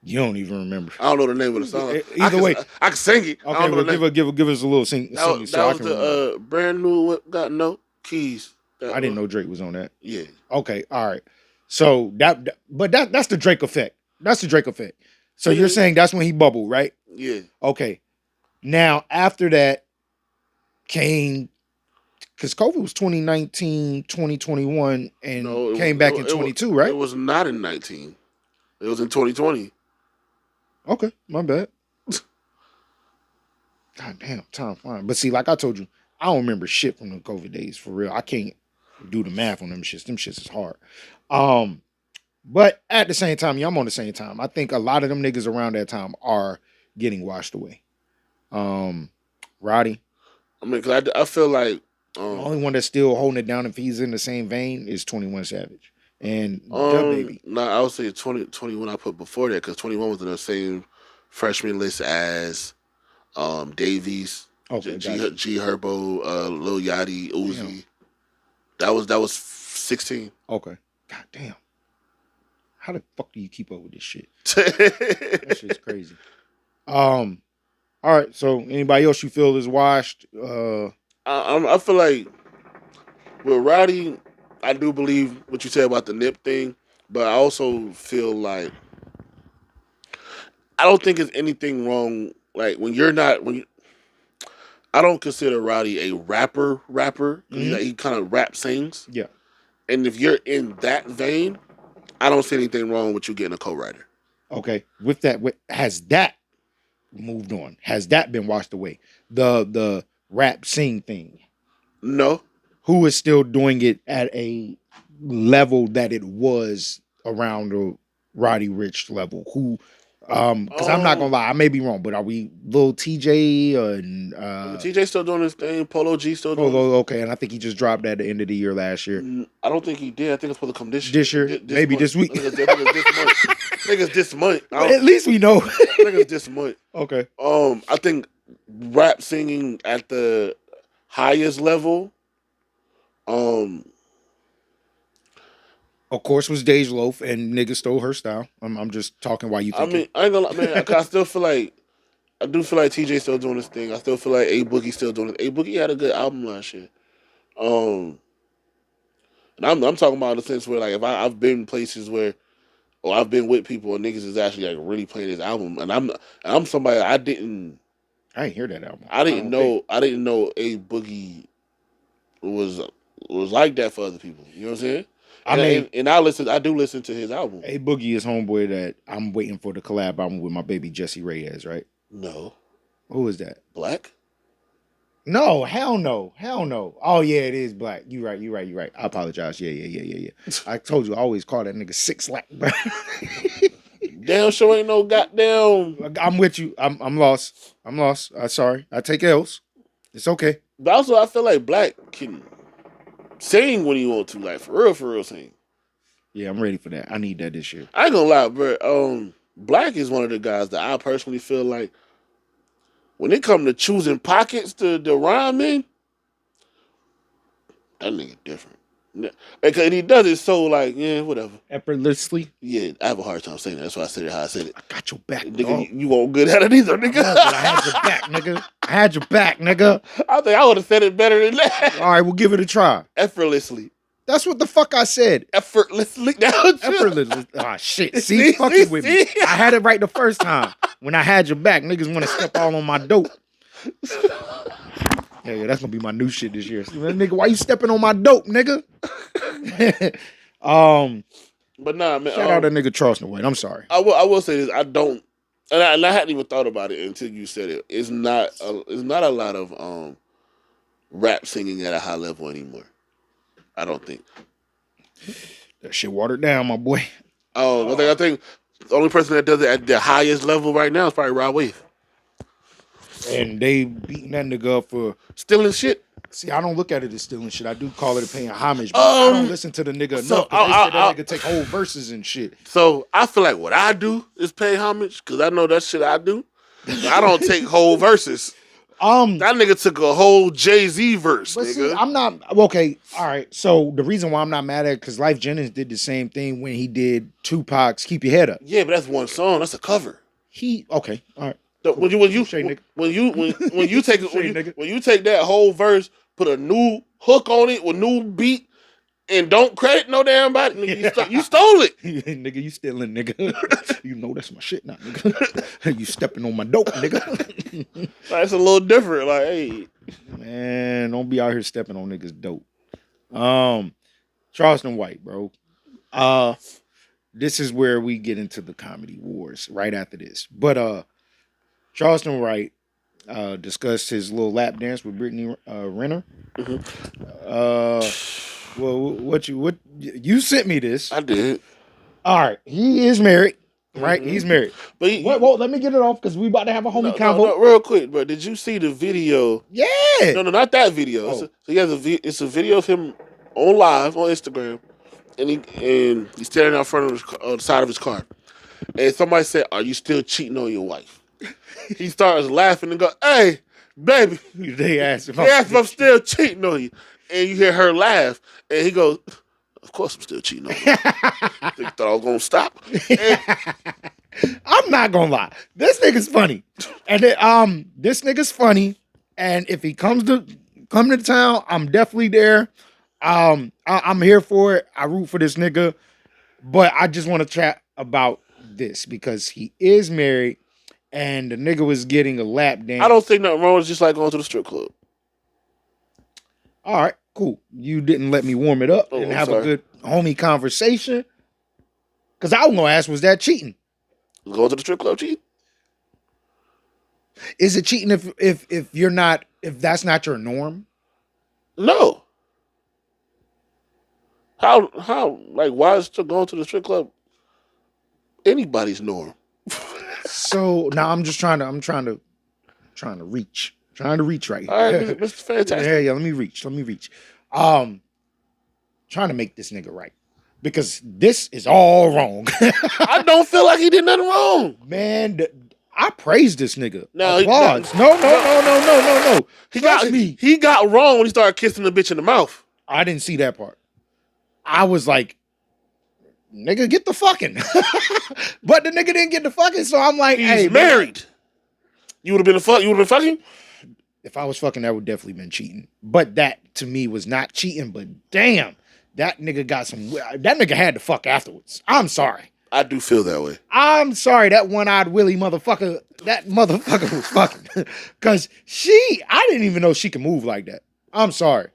You don't even remember. I don't know the name of the song. Either way, I can sing it. Okay, well, give us a little sing. That was the brand new Got No Keys. I didn't know Drake was on that. Yeah. Okay. All right. So that's the Drake effect. That's the Drake effect. So you're saying that's when he bubbled, right? Yeah. Okay. Now after that came Because COVID was 2019, 2021, and came back in 22, right? It was not in 19. It was in 2020. Okay, my bad. God damn, time flying. But see, like I told you, I don't remember shit from the COVID days for real. I can't do the math on them shits. Them shits is hard. But at the same time, I'm on the same time. I think a lot of them niggas around that time are getting washed away. Roddy. I mean, cause I feel like the only one that's still holding it down if he's in the same vein is 21 Savage and DaBaby. No, I would say 21 I put before that because 21 was in the same freshman list as Davies, okay, G Herbo, Lil Yachty, Uzi. Damn. That was 16. Okay. God damn. How the fuck do you keep up with this shit? That shit's crazy. All right, so anybody else you feel is washed? I feel like with Roddy, I do believe what you said about the nip thing, but I also feel like I don't think there's anything wrong. Like I don't consider Roddy a rapper because he kind of rap sings. Yeah, and if you're in that vein, I don't see anything wrong with you getting a co-writer. Okay, with that, has that moved on? Has that been washed away? The rap sing thing? No. Who is still doing it at a level that it was around the Roddy Ricch level? Who? Because I'm not gonna lie, I may be wrong, but are we Lil TJ and TJ still doing his thing? Polo G still doing. Okay, and I think he just dropped at the end of the year last year. I don't think he did. I think it's supposed to come this year. This year, maybe month. this week. I think it's this month. Well, at least we know. I think it's this month. Okay. I think rap singing at the highest level. Of course, was Dej Loaf and niggas stole her style. I'm just talking while you think. I mean, I ain't gonna lie, man. I still feel like TJ still doing his thing. I still feel like A Boogie still doing it. A Boogie had a good album last year. And I'm talking about in the sense where like if I've been places where, or I've been with people and niggas is actually like really playing his album, and I'm somebody I didn't hear that album. I didn't know A Boogie was like that for other people. You know what I'm saying? I do listen to his album. A Boogie is homeboy that I'm waiting for the collab album with my baby Jesse Reyes, right? No. Who is that? Black? No, hell no. Oh yeah, it is Black. You right. I apologize. Yeah. I told you I always call that nigga 6 Lack, bro. Damn sure ain't no goddamn. I'm with you. I'm lost. I'm sorry. I take L's. It's okay. But also I feel like Black can sing when you want to, like for real sing. Yeah, I'm ready for that. I need that this year. I ain't gonna lie, bro. Black is one of the guys that I personally feel like when it comes to choosing pockets to rhyme in, that nigga different. Because he does it so like, yeah, whatever. Effortlessly? Yeah, I have a hard time saying that. That's why I said it how I said it. I got your back, nigga. You won't good at it either, nigga. No, but I had your back, nigga. I had your back, nigga. I think I would have said it better than that. All right, we'll give it a try. Effortlessly. That's what the fuck I said. Effortlessly. Effortlessly. Ah, shit. See, fucking with me. I had it right the first time. When I had your back, niggas want to step all on my dope. Yeah, that's gonna be my new shit this year. Nigga, why you stepping on my dope, nigga? But nah, man. Shout out that nigga Charleston White. I'm sorry. I will say this. I don't, and I hadn't even thought about it until you said it. It's not a lot of rap singing at a high level anymore. I don't think. That shit watered down, my boy. I think the only person that does it at the highest level right now is probably Rod Wave. And they beating that nigga up for stealing shit. See, I don't look at it as stealing shit. I do call it a paying homage, but I don't listen to the nigga enough. They say that nigga take whole verses and shit. So I feel like what I do is pay homage because I know that shit I do. I don't take whole verses. That nigga took a whole Jay-Z verse, but nigga. See, I'm not okay. All right. So the reason why I'm not mad at it because Life Jennings did the same thing when he did Tupac's "Keep Your Head Up." Yeah, but that's one song. That's a cover. Okay. All right. When you take that whole verse, put a new hook on it with new beat, and don't credit no damn body, nigga, you stole it. Nigga, you stealing, nigga. You know that's my shit now, nigga. You stepping on my dope, nigga. That's a little different. Like, hey, Man, don't be out here stepping on niggas dope. Charleston White, bro. This is where we get into the comedy wars right after this. But Charleston White discussed his little lap dance with Brittany Renner. Well, what you sent me this? I did. All right, he is married, right? He's married. But let me get it off because we about to have a homie convo. No, real quick, bro. Did you see the video? Yeah. No, not that video. So he has it's a video of him on live on Instagram, and he's standing out front of the side of his car, and somebody said, "Are you still cheating on your wife?" He starts laughing and go, "Hey, baby." They asked if I'm still cheating on you, and you hear her laugh, and he goes, "Of course I'm still cheating on you." They thought I was gonna stop. I'm not gonna lie. This nigga's funny. And this nigga's funny. And if he come to town, I'm definitely there. I'm here for it. I root for this nigga. But I just want to chat about this because he is married and the nigga was getting a lap dance. I don't think nothing wrong. It's just like going to the strip club. All right, cool. You didn't let me warm it up and have a good homie conversation. Because I was going to ask, was that cheating? Going to the strip club cheating? Is it cheating if you're not, if that's not your norm? No. How like why is going to the strip club anybody's norm? So now I'm trying to reach right here. All right, Mr. Fantastic. Yeah, let me reach. Trying to make this nigga right. Because this is all wrong. I don't feel like he did nothing wrong. Man, I praise this nigga. No, applause. No. He got wrong when he started kissing the bitch in the mouth. I didn't see that part. I was like, nigga, get the fucking. But the nigga didn't get the fucking, so I'm like, he's married. You would have been fucking? If I was fucking, that would definitely been cheating. But that to me was not cheating, but damn, that nigga had to fuck afterwards. I'm sorry. I do feel that way. I'm sorry, that one-eyed Willie motherfucker, was fucking. Cause I didn't even know she could move like that. I'm sorry.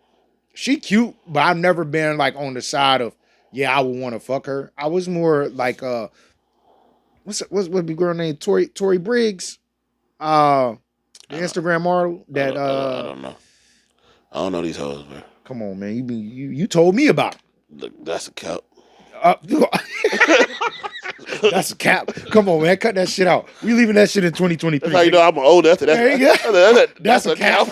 She cute, but I've never been like on the side of, yeah, I would want to fuck her. I was more like what's the girl named Tory Briggs? The Instagram model that I don't know. I don't know these hoes, man. Come on, man. You told me about it. Look, that's a cap. That's a cap. Come on, man. Cut that shit out. We leaving that shit in 2023. That's how you know I'm old after that. That's a cap.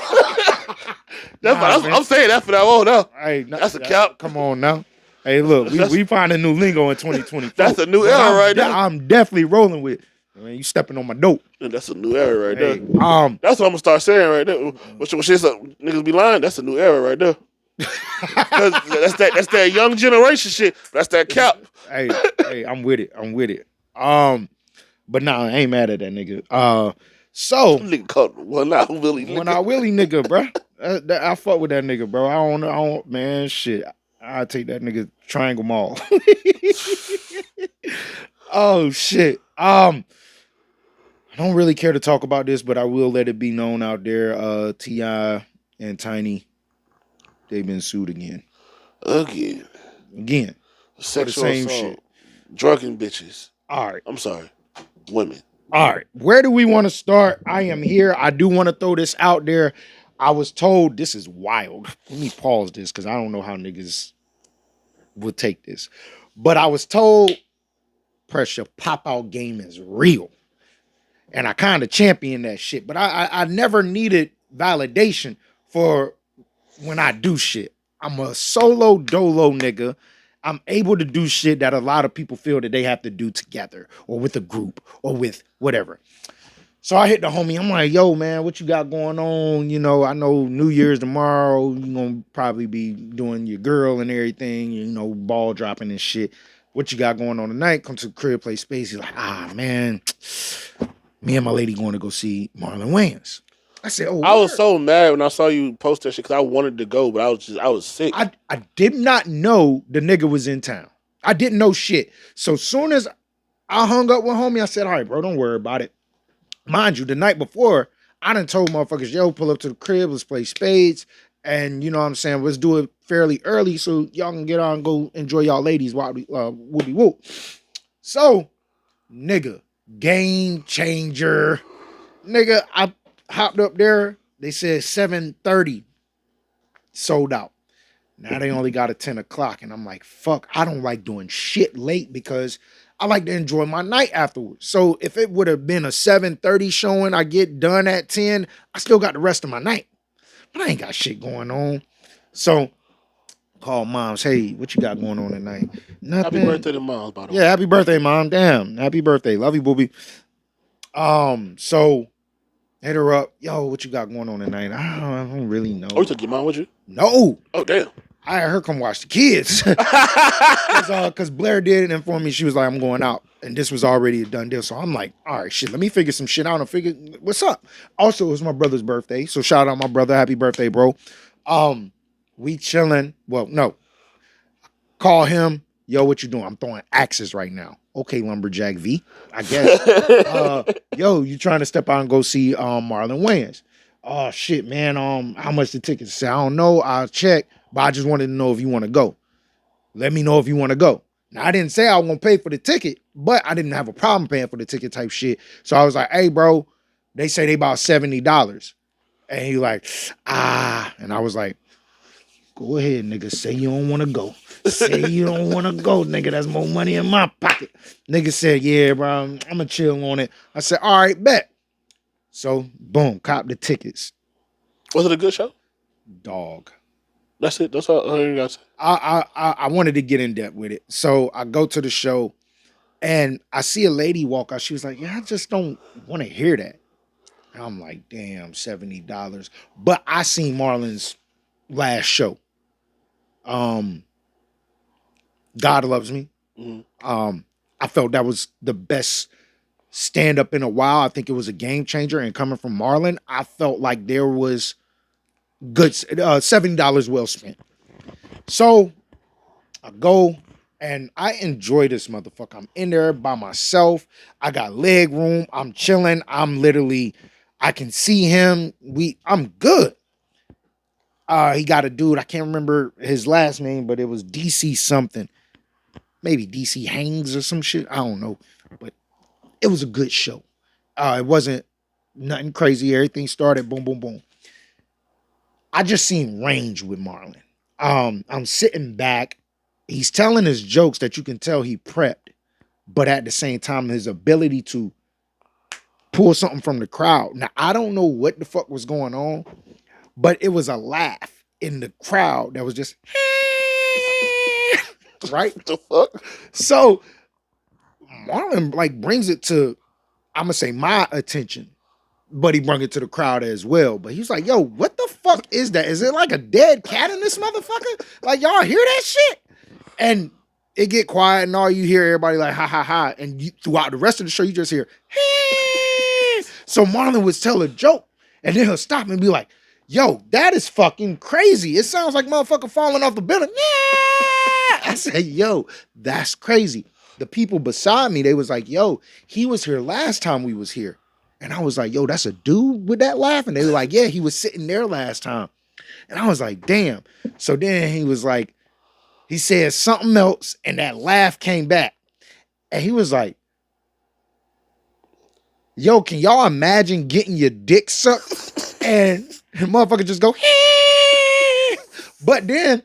I'm saying that for that old now. Hey, that's a cap. Come on now. Hey, look, we find a new lingo in 2024. That's a new era right now. I'm definitely rolling with. Man, you stepping on my dope. That's a new era right there. That's what I'm gonna start saying right there. When shit's up, niggas be lying. That's a new era right there. that's that young generation shit. That's that cap. Hey, I'm with it. But nah, I ain't mad at that nigga. So nigga called one-eyed Willie. One-eyed Willie nigga, bro. I fuck with that nigga, bro. I don't, man, shit. I take that nigga Triangle Mall. Oh shit. I don't really care to talk about this, but I will let it be known out there. T.I. and Tiny, they've been sued again. Again. Sexual for the same assault. shit. Drugging bitches. All right. I'm sorry. Women. All right. Where do we want to start? I am here. I do want to throw this out there. I was told this is wild. Let me pause this because I don't know how niggas would take this. But I was told pressure pop-out game is real. And I kind of champion that shit. But I never needed validation for when I do shit. I'm a solo dolo nigga. I'm able to do shit that a lot of people feel that they have to do together or with a group or with whatever. So I hit the homie. I'm like, yo, man, what you got going on? You know, I know New Year's tomorrow. You're going to probably be doing your girl and everything, you know, ball dropping and shit. What you got going on tonight? Come to the crib, play space. He's like, man, me and my lady going to go see Marlon Wayans. I said, oh, I was so mad when I saw you post that shit because I wanted to go, but I was sick. I did not know the nigga was in town. I didn't know shit. So soon as I hung up with homie, I said, all right, bro, don't worry about it. Mind you, the night before, I done told motherfuckers, yo, pull up to the crib, let's play spades. And you know what I'm saying? Let's do it fairly early so y'all can get on and go enjoy y'all ladies while we whoopie whoop. So, nigga, game changer. Nigga, I hopped up there. They said 7:30 sold out. Now they only got a 10 o'clock. And I'm like, fuck, I don't like doing shit late because I like to enjoy my night afterwards. So if it would have been a 7:30 showing, I get done at 10, I still got the rest of my night. But I ain't got shit going on. So call moms, hey, what you got going on tonight? Nothing. Happy birthday to moms, by the way. Yeah, happy birthday, mom. Damn. Happy birthday. Love you, booby. So hit her up. Yo, what you got going on tonight? I don't really know. Oh, you took your mom with you? No. Oh, damn. I had her come watch the kids. Because Blair did inform me. She was like, I'm going out. And this was already a done deal. So I'm like, all right, shit, let me figure some shit out and figure what's up. Also, it was my brother's birthday. So shout out my brother. Happy birthday, bro. We chilling. Well, no. Call him. Yo, what you doing? I'm throwing axes right now. Okay, Lumberjack V, I guess. Yo, you trying to step out and go see Marlon Wayans? Oh shit, man. How much the tickets? Say, I don't know. I'll check. But I just wanted to know if you want to go. Let me know if you want to go. Now, I didn't say I was going to pay for the ticket, but I didn't have a problem paying for the ticket type shit. So I was like, hey, bro, they say they about $70. And he like, and I was like, go ahead, nigga. Say you don't want to go. Say you don't want to go, nigga. That's more money in my pocket. Nigga said, yeah, bro, I'm going to chill on it. I said, all right, bet. So, boom, cop the tickets. Was it a good show? Dog. That's it. That's all you got to say. I wanted to get in depth with it. So I go to the show and I see a lady walk out. She was like, yeah, I just don't want to hear that. And I'm like, damn, $70. But I seen Marlon's last show. God Loves Me. Mm-hmm. I felt that was the best stand-up in a while. I think it was a game changer. And coming from Marlon, I felt like there was good $70 well spent. So I go and I enjoy this motherfucker. I'm in there by myself. I got leg room. I'm chilling. I can see him. I'm good. He got a dude. I can't remember his last name, but it was DC something. Maybe DC Hangs or some shit. I don't know. But it was a good show. It wasn't nothing crazy. Everything started boom, boom, boom. I just seen range with Marlon. I'm sitting back. He's telling his jokes that you can tell he prepped, but at the same time, his ability to pull something from the crowd. Now, I don't know what the fuck was going on, but it was a laugh in the crowd that was just, right? What the fuck? So Marlon like brings it to, I'm gonna say my attention, but he brought it to the crowd as well. But he was like, yo, what the fuck is that? Is it like a dead cat in this motherfucker? Like, y'all hear that shit? And it get quiet and all you hear everybody like, ha, ha, ha. And throughout the rest of the show, you just hear, hey. So Marlon would tell a joke and then he'll stop and be like, yo, that is fucking crazy. It sounds like motherfucker falling off the building. Yeah. I said, yo, that's crazy. The people beside me, they was like, yo, he was here last time we was here. And I was like, yo, that's a dude with that laugh? And they were like, yeah, he was sitting there last time. And I was like, damn. So then he was like, he said something else and that laugh came back. And he was like, yo, can y'all imagine getting your dick sucked? And the motherfucker just go, hey. But then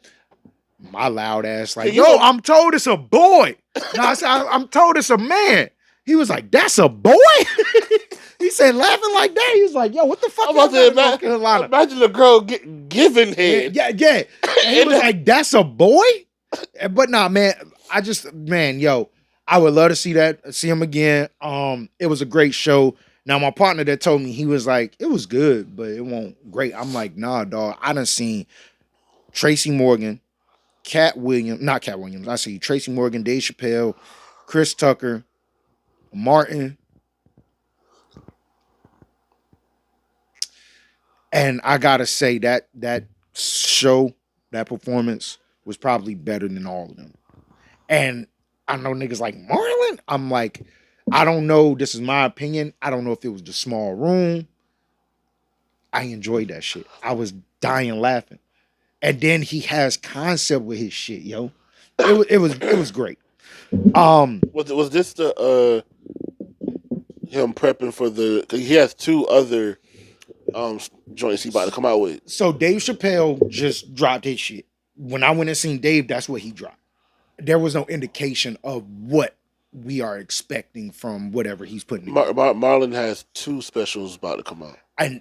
my loud ass like, yo, I'm told it's a boy. No, I said, I'm told it's a man. He was like, that's a boy? He said, laughing like that. He was like, yo, what the fuck? I'm about to imagine the girl giving head. Yeah. And he was like, that's a boy? But nah, man, yo, I would love to see him again. It was a great show. Now, my partner that told me, he was like, it was good, but it won't great. I'm like, nah, dog. I done seen Tracy Morgan, not Cat Williams. I see Tracy Morgan, Dave Chappelle, Chris Tucker, Martin. And I gotta say that show, that performance was probably better than all of them. And I know niggas like Marlon. I'm like, I don't know. This is my opinion. I don't know if it was the small room I enjoyed that shit. I was dying laughing. And then he has concept with his shit, yo. It was great. Was this the him prepping for the? Cause he has two other joints he about to come out with. So Dave Chappelle just dropped his shit. When I went and seen Dave, that's what he dropped. There was no indication of what we are expecting from whatever he's putting together. Marlon has two specials about to come out. I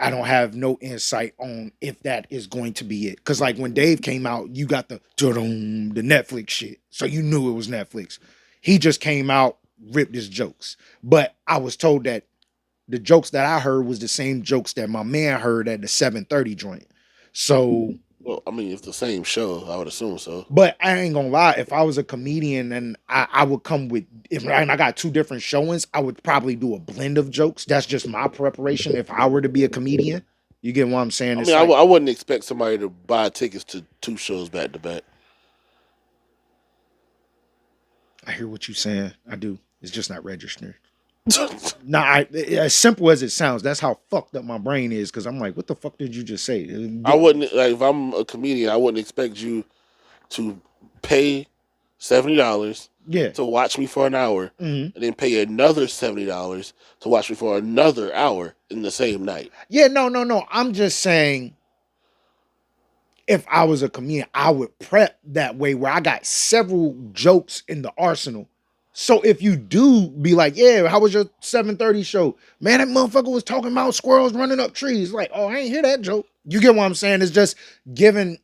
don't have no insight on if that is going to be it. Because like when Dave came out, you got the Netflix shit. So you knew it was Netflix. He just came out, ripped his jokes. But I was told that the jokes that I heard was the same jokes that my man heard at the 7:30 joint. So... Well, I mean, it's the same show. I would assume so. But I ain't gonna lie. If I was a comedian and I would come with, and I got two different showings, I would probably do a blend of jokes. That's just my preparation. If I were to be a comedian, you get what I'm saying? I mean, I wouldn't expect somebody to buy tickets to two shows back to back. I hear what you're saying. I do. It's just not registered. As simple as it sounds, that's how fucked up my brain is. Because I'm like, what the fuck did you just say? I wouldn't, like, if I'm a comedian, I wouldn't expect you to pay $70 to watch me for an hour, and then pay another $70 to watch me for another hour in the same night. Yeah, no. I'm just saying, if I was a comedian, I would prep that way where I got several jokes in the arsenal. So if you do be like, yeah, how was your 7:30 show? Man, that motherfucker was talking about squirrels running up trees. Like, oh, I ain't hear that joke. You get what I'm saying? It's just giving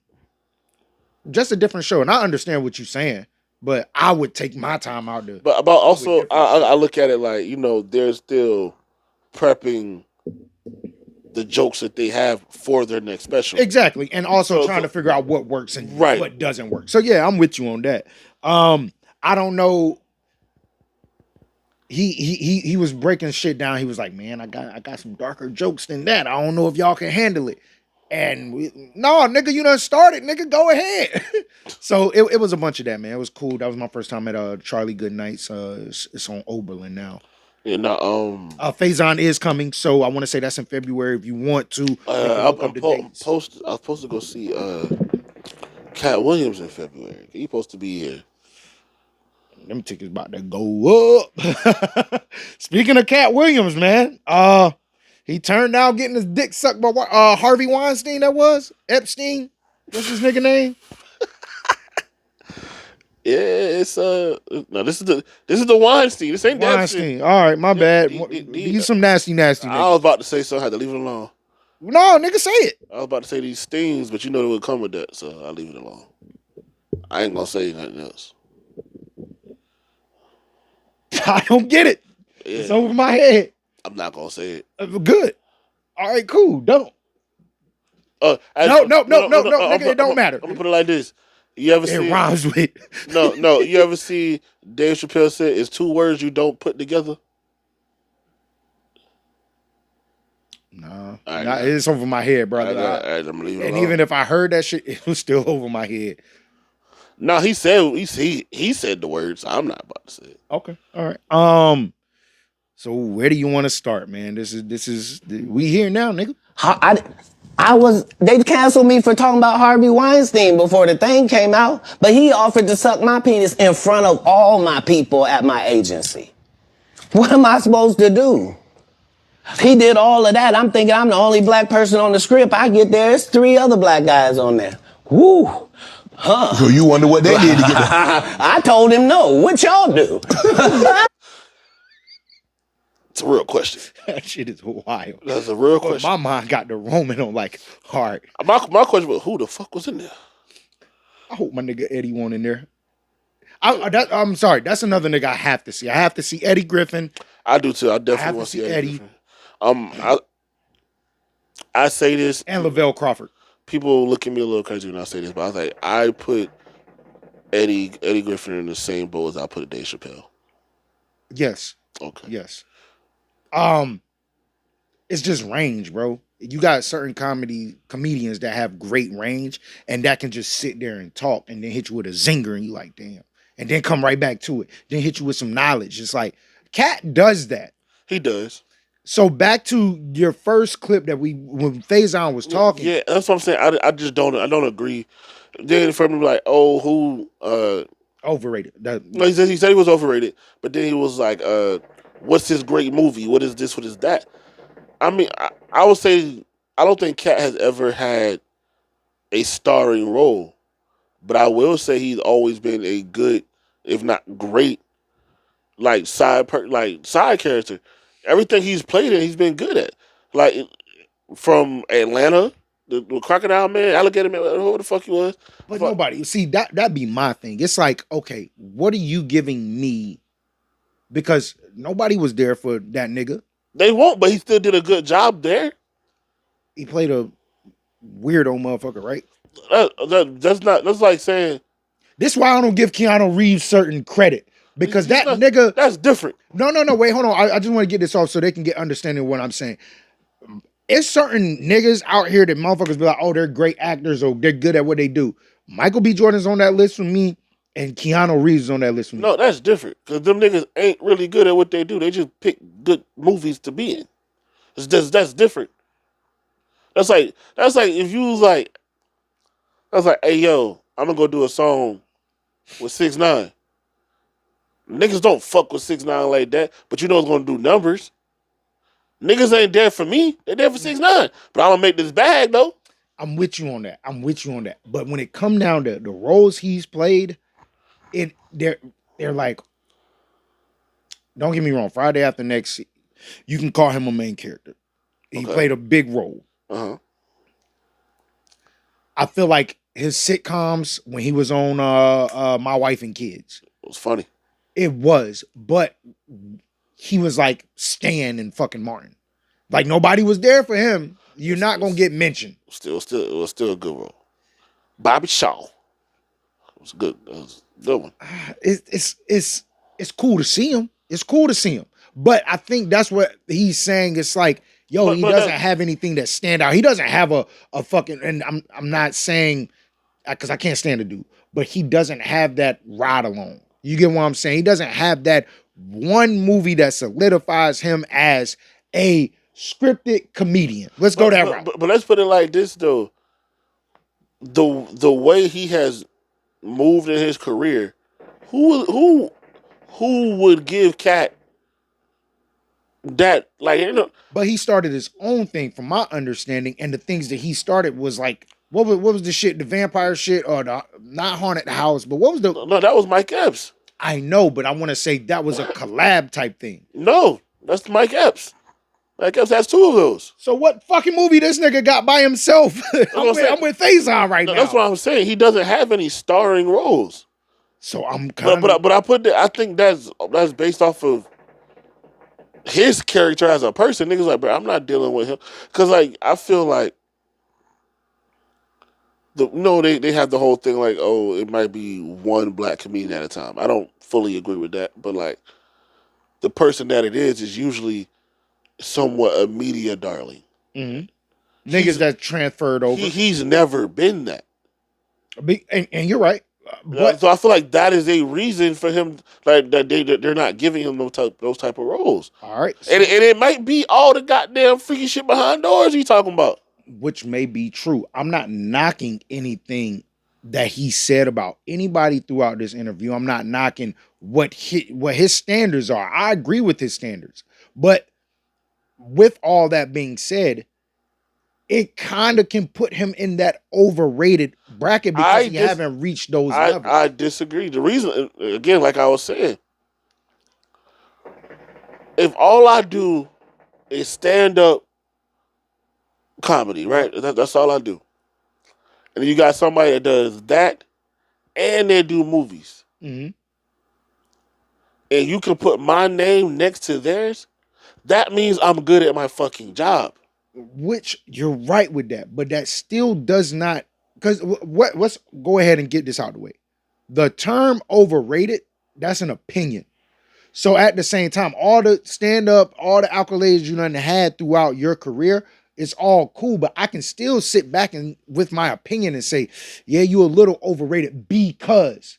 just a different show. And I understand what you're saying, but I would take my time out to. But about also, I look at it like, they're still prepping the jokes that they have for their next special. Exactly. And also trying to figure out what works and what doesn't work. So yeah, I'm with you on that. I don't know. He was breaking shit down. He was like, man, I got some darker jokes than that. I don't know if y'all can handle it. And no, nigga, you done started, nigga, go ahead. So it was a bunch of that, man. It was cool. That was my first time at Charlie Goodnight's. It's on Oberlin now. Yeah, no, Faison is coming, so I want to say that's in February. If you want to, I was supposed to go see Cat Williams in February. He supposed to be here. Them tickets about to go up. Speaking of Cat Williams, man, he turned out getting his dick sucked by Harvey Weinstein. That was Epstein. What's his nigga name? Yeah, it's no. This is the Weinstein. This ain't Weinstein. All right, my bad. He's some nasty niggas. I was about to say something. I had to leave it alone. No, nigga, say it. I was about to say these stings, but you know they would come with that, so I'll leave it alone. I ain't gonna say nothing else. I don't get it. Yeah. It's over my head. I'm not gonna say it. Good. All right, cool. Don't. No, nigga, it don't matter. I'm gonna put it like this. You ever see? It rhymes with. No. You ever see Dave Chappelle said it's two words you don't put together? No, it's over my head, brother. I'm leaving it and alone. Even if I heard that shit, it was still over my head. No, he said he said the words. I'm not about to say it. Okay, all right. So where do you want to start, man? This is we here now, nigga. They canceled me for talking about Harvey Weinstein before the thing came out, but he offered to suck my penis in front of all my people at my agency. What am I supposed to do? He did all of that. I'm thinking I'm the only black person on the script. I get there, it's 3 other black guys on there. Woo. Huh. So you wonder what they did to get there? I told him no. What y'all do? It's a real question. That shit is wild. That's a real question. My mind got the roaming on like hard. My question was, who the fuck was in there? I hope my nigga Eddie won't in there. I'm sorry. That's another nigga I have to see. I have to see Eddie Griffin. I do too. I definitely want to see Eddie Griffin. I say this. And Lavelle Crawford. People look at me a little crazy when I say this, but I was like, I put Eddie Griffin in the same boat as I put Dave Chappelle. Yes. Okay. Yes. It's just range, bro. You got certain comedians that have great range and that can just sit there and talk and then hit you with a zinger and you like, damn. And then come right back to it. Then hit you with some knowledge. It's like, Cat does that. He does. So back to your first clip that when Faison was talking. Yeah, that's what I'm saying. I just don't agree. Then for me like, oh, who overrated? No, he said he was overrated, but then he was like, what's this great movie? What is this? What is that? I mean, I would say I don't think Cat has ever had a starring role, but I will say he's always been a good, if not great, like side character. Everything he's played in, he's been good at. Like from Atlanta, the Crocodile Man, Alligator Man, who the fuck he was. But nobody see that'd be my thing. It's like, okay, what are you giving me? Because nobody was there for that nigga. They won't, but he still did a good job there. He played a weirdo motherfucker, right? That's like saying. This is why I don't give Keanu Reeves certain credit. Because nigga. That's different. No, wait, hold on. I just want to get this off so they can get understanding of what I'm saying. It's certain niggas out here that motherfuckers be like, oh, they're great actors or they're good at what they do. Michael B. Jordan's on that list for me, and Keanu Reeves is on that list for me. No, that's different. Because them niggas ain't really good at what they do. They just pick good movies to be in. That's different. That's like if you was like, hey yo, I'm gonna go do a song with 6ix9ine. Niggas don't fuck with 6ix9ine like that, but you know it's gonna do numbers. Niggas ain't there for me. They're there for 6ix9ine. But I'm gonna make this bag though. I'm with you on that. But when it come down to the roles he's played, they're like, don't get me wrong, Friday After Next, you can call him a main character. He played a big role. Uh-huh. I feel like his sitcoms when he was on My Wife and Kids. It was funny. It was, but he was like Stan and fucking Martin. Like nobody was there for him. You're not gonna get mentioned. It was still a good role. Bobby Shaw. It was good. It was a good one. It's cool to see him. It's cool to see him. But I think that's what he's saying. It's like, yo, he doesn't have anything that stand out. He doesn't have a fucking, and I'm not saying because I can't stand the dude, but he doesn't have that ride along. You get what I'm saying? He doesn't have that one movie that solidifies him as a scripted comedian. Let's go that route. But let's put it like this though. The way he has moved in his career, who would give Cat that, like, you know? But he started his own thing, from my understanding, and the things that he started was like, what was the shit, the vampire shit, or the not Haunted House, but what was the? No, that was Mike Epps. I know, but I want to say that was a collab type thing. No, that's Mike Epps. Mike Epps has 2 of those. So what fucking movie this nigga got by himself? I'm with Faison right now. That's what I'm saying. He doesn't have any starring roles. So I'm kind but I put that. I think that's based off of his character as a person. Niggas like, bro, I'm not dealing with him because like I feel like they have the whole thing like, oh, it might be one black comedian at a time. I don't fully agree with that, but like the person that it is usually somewhat a media darling. Mm-hmm. Niggas that transferred over. He's never been that. And you're right. But so I feel like that is a reason for him, like that they're not giving him those type of roles. All right, and it might be all the goddamn freaky shit behind doors he talking about, which may be true. I'm not knocking anything that he said about anybody throughout this interview. I'm not knocking what his standards are. I agree with his standards, but with all that being said, it kind of can put him in that overrated bracket because he haven't reached those levels. I disagree. The reason, again, like I was saying, if all I do is stand up comedy, right? That's all I do. And you got somebody that does that and they do movies. Mm-hmm. And you can put my name next to theirs, that means I'm good at my fucking job. Which you're right with that, but that still does not, because let's go ahead and get this out of the way. The term overrated, that's an opinion. So at the same time, all the stand-up, all the accolades you done had throughout your career, it's all cool, but I can still sit back and with my opinion and say, yeah, you a little overrated because.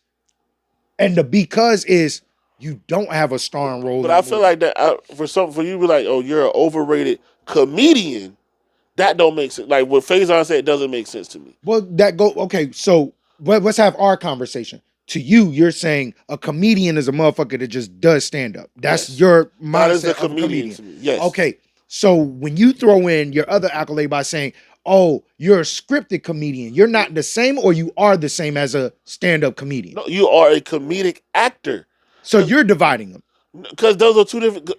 And the because is you don't have a starring role. But I feel like that for you to be like, oh, you're an overrated comedian. That don't make sense. Like what Faison said, it doesn't make sense to me. Well, okay. So let's have our conversation. To you, you're saying a comedian is a motherfucker that just does stand up. That's your mindset that is of a comedian. To me. Yes. Okay. So when you throw in your other accolade by saying, "Oh, you're a scripted comedian," you're not the same, or you are the same as a stand-up comedian. No, you are a comedic actor. So you're dividing them. Because those are two different.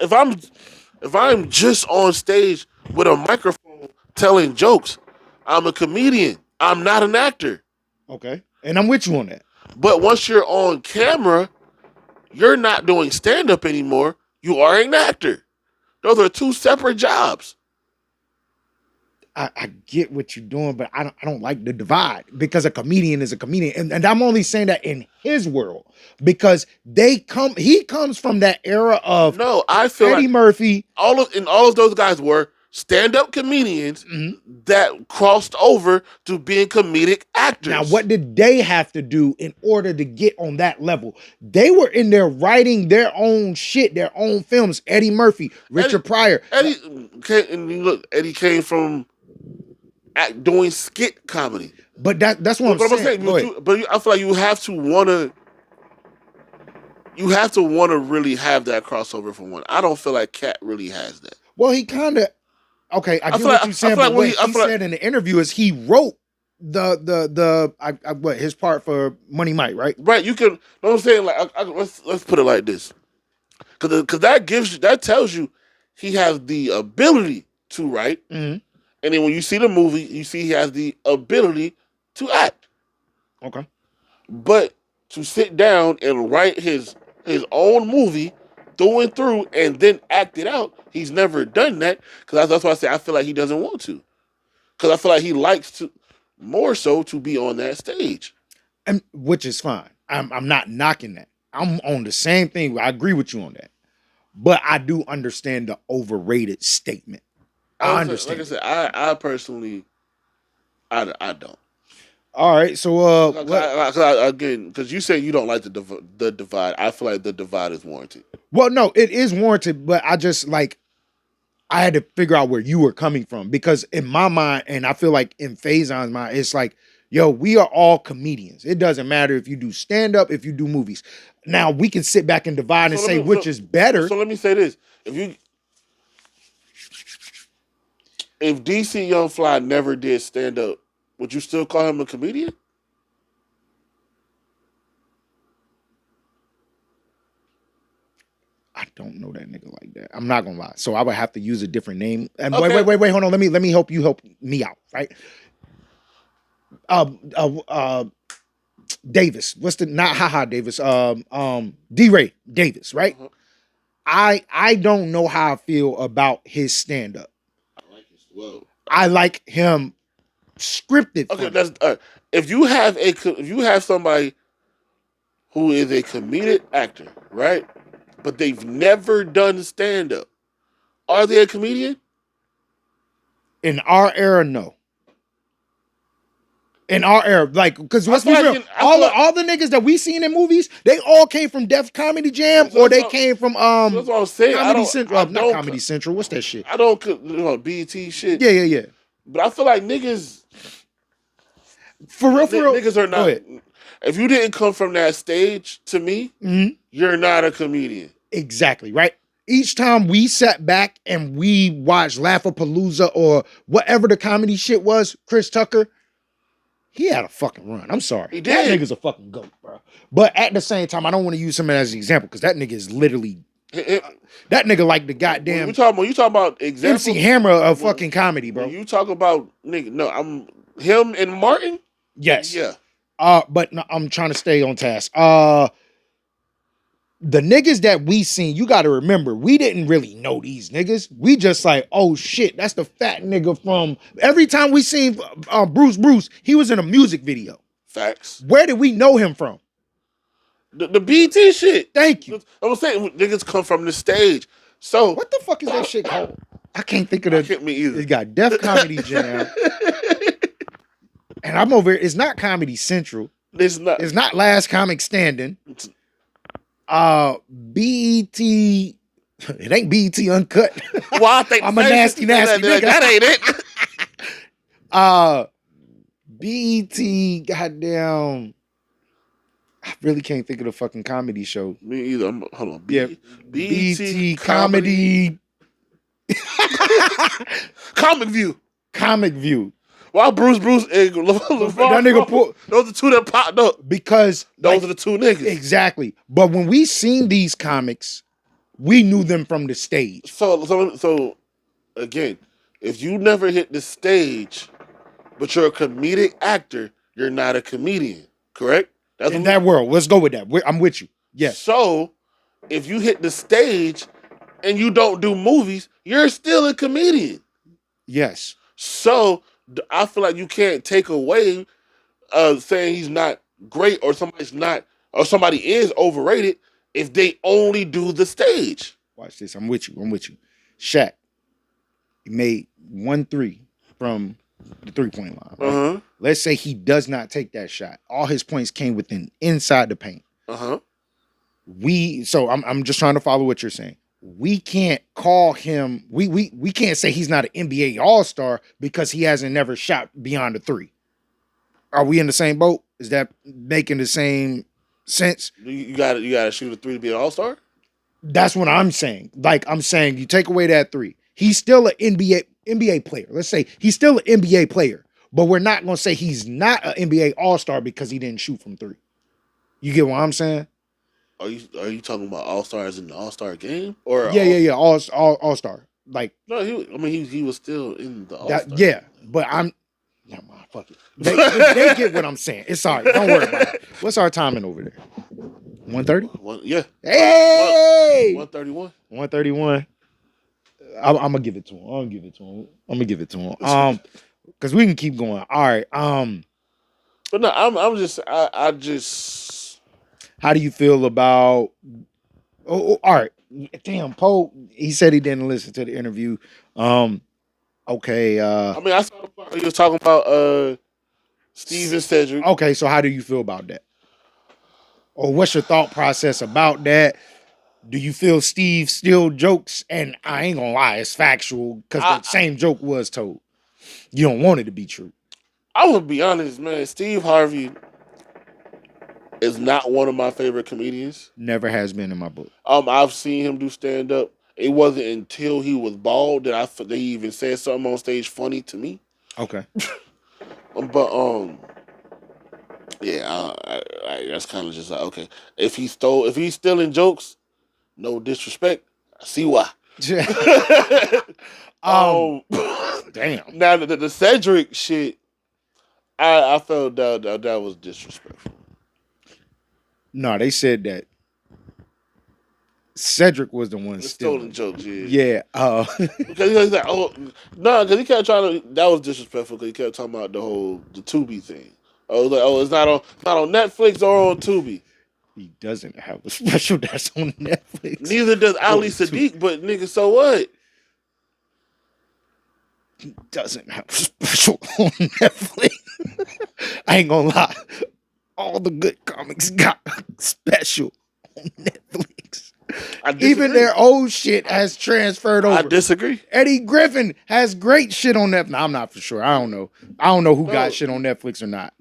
If I'm just on stage with a microphone telling jokes, I'm a comedian. I'm not an actor. Okay. And I'm with you on that. But once you're on camera, you're not doing stand-up anymore. You are an actor. Those are two separate jobs. I get what you're doing, but I don't like the divide because a comedian is a comedian. And I'm only saying that in his world because he comes from that era of I feel Eddie like Murphy. All of those guys were stand-up comedians that crossed over to being comedic actors. Now, what did they have to do in order to get on that level? They were in there writing their own shit, their own films. Eddie Murphy, Richard Pryor. Eddie came from doing skit comedy. But that's what I'm saying. But I feel like you have to want to really have that crossover for one. I don't feel like Cat really has that. Well, he kind of. Okay, I get what you're saying, but what he said in the interview is he wrote his part for Money Mike, right? Right, you can. Know what I'm saying? Like, let's put it like this, because that tells you he has the ability to write, and then when you see the movie, you see he has the ability to act. Okay, but to sit down and write his own movie through and through and then act it out, he's never done that. Because that's why I say I feel like he doesn't want to. Because I feel like he likes to more so to be on that stage, and which is fine. I'm not knocking that. I'm on the same thing. I agree with you on that, but I do understand the overrated statement. I understand. Like I said, I personally, I don't. All right, so because you say you don't like the divide. I feel like the divide is warranted. Well, no, it is warranted, but I just I had to figure out where you were coming from because in my mind, and I feel like in Faison's mind, it's like, yo, we are all comedians. It doesn't matter if you do stand up, if you do movies. Now we can sit back and divide and say which is better. So let me say this: if DC Young Fly never did stand up, would you still call him a comedian? I don't know that nigga like that. I'm not gonna lie. So I would have to use a different name. And okay. wait, hold on. Let me help me out, right? Davis. What's the not haha Davis? D-Ray Davis, right? I don't know how I feel about his stand-up. I like him scripted. Okay, that's if you have somebody who is a comedic actor, right? But they've never done stand-up. Are they a comedian? In our era, no. In our era, because let's be real, all the niggas that we seen in movies, they all came from Def Comedy Jam, or they came from that's what I'm saying. Comedy Central. Not Comedy Central. What's that shit? I don't BET shit. Yeah. But I feel like niggas, for real, niggas are not. If you didn't come from that stage, to me, you're not a comedian. Exactly, right? Each time we sat back and we watched Laugh-A-Palooza or whatever the comedy shit was, Chris Tucker, he had a fucking run. I'm sorry. He did. That nigga's a fucking goat, bro. But at the same time, I don't want to use him as an example because that nigga is literally... that nigga like the goddamn... You talking about examples? MC Hammer of fucking comedy, bro. When you talk about... Nigga, no, I'm... Him and Martin? Yes. Yeah. But no, I'm trying to stay on task. The niggas that we seen, you got to remember, we didn't really know these niggas. We just like, oh shit, that's the fat nigga from... Every time we seen Bruce, he was in a music video. Facts. Where did we know him from? The BT shit. Thank you. I was saying, niggas come from the stage. So... What the fuck is that shit called? I can't think of it. Can't me either. It got Def Comedy Jam. And I'm over here. It's not Comedy Central. It's not. It's not Last Comic Standing. BET. It ain't BET Uncut. Well, I think I'm a nasty nigga. That ain't it. BET, goddamn. I really can't think of the fucking comedy show. Me either. Hold on. BET comedy. Comic View. Comic View. Why Bruce and that nigga pulled. Those are the two that popped up. Because those are the two niggas. Exactly. But when we seen these comics, we knew them from the stage. So again, if you never hit the stage, but you're a comedic actor, you're not a comedian, correct? That's in that world. Let's go with that. I'm with you. Yes. So if you hit the stage and you don't do movies, you're still a comedian. Yes. So I feel like you can't take away saying he's not great or somebody is overrated if they only do the stage. Watch this. I'm with you. Shaq, he made 1-3 from the 3-point line. Right? Uh-huh. Let's say he does not take that shot. All his points came within inside the paint. Uh-huh. So I'm just trying to follow what you're saying. We can't call him. We can't say he's not an NBA All-Star because he hasn't never shot beyond the 3. Are we in the same boat? Is that making the same sense? You got to shoot a 3 to be an All-Star? That's what I'm saying. Like I'm saying, you take away that 3. He's still an NBA player. Let's say he's still an NBA player, but we're not gonna say he's not an NBA All-Star because he didn't shoot from 3. You get what I'm saying? Are you talking about All-Stars in the All-Star game? Or yeah, All-Star. Like no, he was still in the All-Star. Yeah, but I'm never mind, fuck it. They get what I'm saying. It's all right. Don't worry about it. What's our timing over there? 1:30? Yeah. Hey! 1:31. 1:31. I'm gonna give it to him. I'm gonna give it to him. Because we can keep going. All right. But no, I'm just. How do you feel about? Oh, all right. Damn, Poe. He said he didn't listen to the interview. Okay. I mean, I saw the part he was talking about Steve and Cedric. Okay, so how do you feel about that? Or what's your thought process about that? Do you feel Steve still jokes? And I ain't gonna lie, it's factual because the same joke was told. You don't want it to be true. I would be honest, man. Steve Harvey is not one of my favorite comedians. Never has been in my book. I've seen him do stand up. It wasn't until he was bald that he even said something on stage funny to me. Okay. But yeah, that's kind of just like okay. If he's still in jokes, no disrespect. I see why. Damn. Now the Cedric shit, I felt that was disrespectful. No, they said that Cedric was the one stealing jokes. Yeah. Because he's like, because he kept trying to. That was disrespectful because he kept talking about the Tubi thing. I was like, it's not on Netflix or on Tubi. He doesn't have a special that's on Netflix. Neither does Ali Sadiq, but nigga, so what? He doesn't have a special on Netflix. I ain't gonna lie. All the good comics got special on Netflix. Even their old shit has transferred over. I disagree. Eddie Griffin has great shit on Netflix. I'm not for sure. I don't know who got shit on Netflix or not.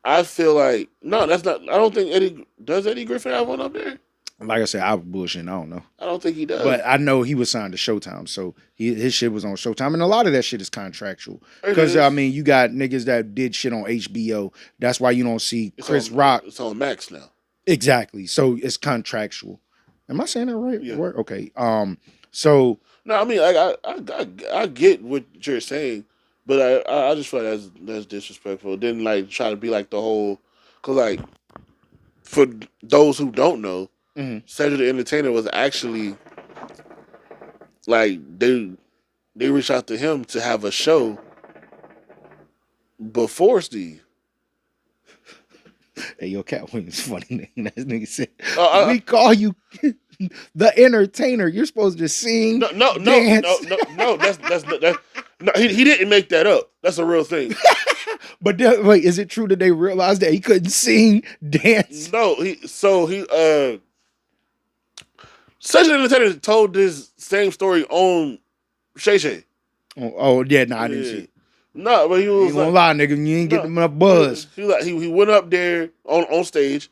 I feel like no, that's not. I don't think Eddie Griffin have one up there. Like I said, I was bullshitting. I don't know. I don't think he does. But I know he was signed to Showtime, so his shit was on Showtime, and a lot of that shit is contractual. Because I mean, you got niggas that did shit on HBO. That's why you don't see Chris Rock. It's on Max now. Exactly. So it's contractual. Am I saying that right? Yeah. Okay. So no, I mean, I get what you're saying, but I just feel like that's disrespectful. Then like try to be like the whole, cause like for those who don't know. Mm-hmm. Cedric the Entertainer was actually like they reached out to him to have a show before Steve. Hey, yo, Cat Williams funny name. That nigga said, we call you the Entertainer. You're supposed to sing. No. That's no. He didn't make that up. That's a real thing. But wait, is it true that they realized that he couldn't sing, dance? No, he Cedric the Entertainer told this same story on Shay Shay. Oh yeah, I didn't see it. No, but he was ain't gonna lie, nigga. You ain't getting enough buzz. He went up there on stage,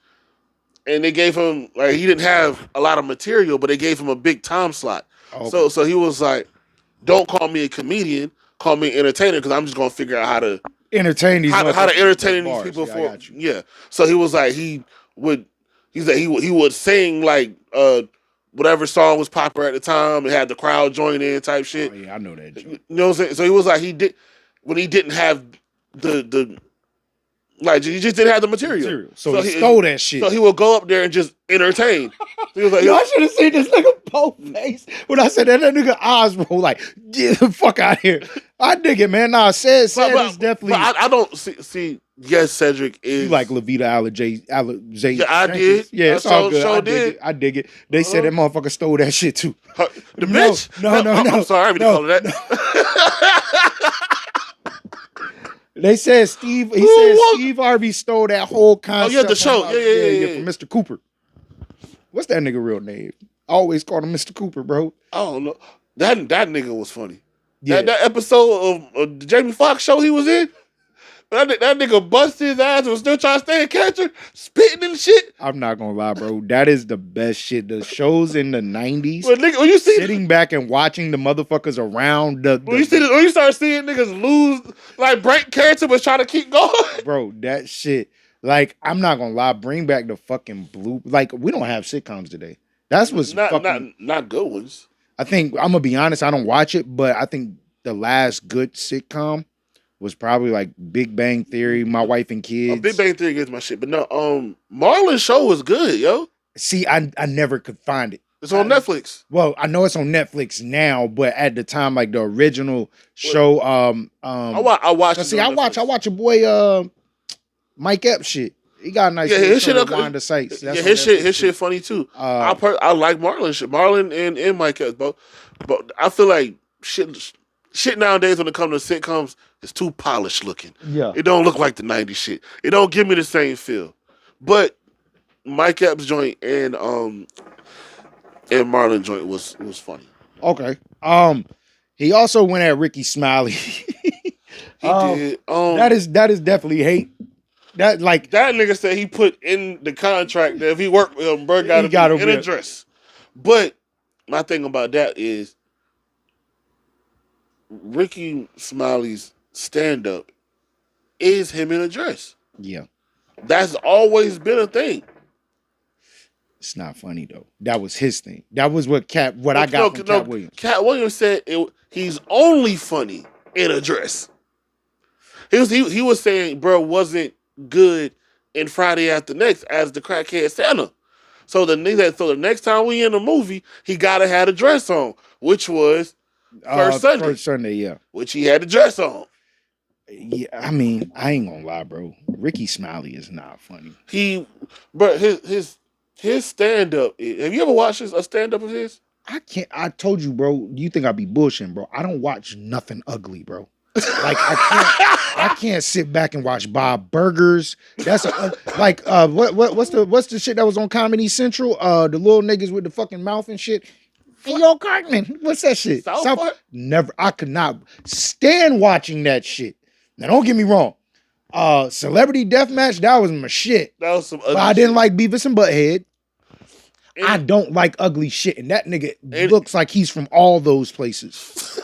and they gave him he didn't have a lot of material, but they gave him a big time slot. Okay. So he was like, "Don't call me a comedian, call me an entertainer, because I'm just gonna figure out how to entertain these how to entertain these people So he was like he would sing whatever song was popular at the time and had the crowd join in type shit. Oh, yeah, I know that. You know what I'm saying? So he was like when he didn't have the he just didn't have the material. So he stole that shit. So he would go up there and just entertain. He was like, I should have seen this nigga both face when I said that nigga eyes roll like, get the fuck out of here. I dig it, man. Nah, said is definitely. But I don't see. Yes, Cedric is. You like Levita Alizé. Yeah, I did. Yeah, it's all good. I dig it. They said that motherfucker stole that shit too. The bitch? No. I'm sorry, I didn't call it that. They said Steve Harvey stole that whole concept. Oh, yeah, the show. Yeah, from Mr. Cooper. What's that nigga real name? I always called him Mr. Cooper, bro. I don't know. That nigga was funny. Yeah. That episode of the Jamie Foxx show he was in, that nigga busted his ass and was still trying to stay a catcher, spitting and shit. I'm not gonna lie, bro. That is the best shit. The shows in the 90s. When you see sitting back and watching the motherfuckers around when you start seeing niggas lose, break character but trying to keep going. Bro, that shit. I'm not gonna lie, bring back the fucking blue. We don't have sitcoms today. That's what's not good ones. I think I'm gonna be honest, I don't watch it, but I think the last good sitcom was probably Big Bang Theory, My Wife and Kids. Big Bang Theory gets my shit, but no, Marlon's show was good, yo. See, I never could find it. It's on Netflix. Well, I know it's on Netflix now, but at the time, the original show, I watched. See, I watch your boy Mike Epps shit. He got a nice his shit the sites. His shit funny too. I like Marlon shit. Marlon and Mike Epps, but I feel like shit nowadays when it comes to sitcoms, it's too polished looking. Yeah. It don't look like the 90s shit. It don't give me the same feel. But Mike Epps joint and Marlon joint was funny. Okay. He also went at Ricky Smiley. He did. That is definitely hate. That nigga said he put in the contract that if he worked with him, bro, got to be in a dress. But my thing about that is Ricky Smiley's stand-up is him in a dress. Yeah. That's always been a thing. It's not funny though. That was his thing. That was what I got from Cat Williams. Cat Williams said he's only funny in a dress. He was saying, bro, wasn't good in Friday After Next as the crackhead Santa. So the next time we in the movie, he gotta have a dress on, which was First Sunday, yeah. Which he had a dress on. Yeah, I mean, I ain't gonna lie, bro. Ricky Smiley is not funny. His stand up. Have you ever watched a stand up of his? I told you, bro. You think I be bullshitting, bro? I don't watch nothing ugly, bro. I can't sit back and watch Bob Burgers. That's what's the shit that was on Comedy Central? The little niggas with the fucking mouth and shit. Hey, yo, Cartman, what's that shit? South Park? Never. I could not stand watching that shit. Now, don't get me wrong. Celebrity Deathmatch, that was my shit. That was some ugly but I didn't like Beavis and Butthead. I don't like ugly shit, and that nigga looks like he's from all those places.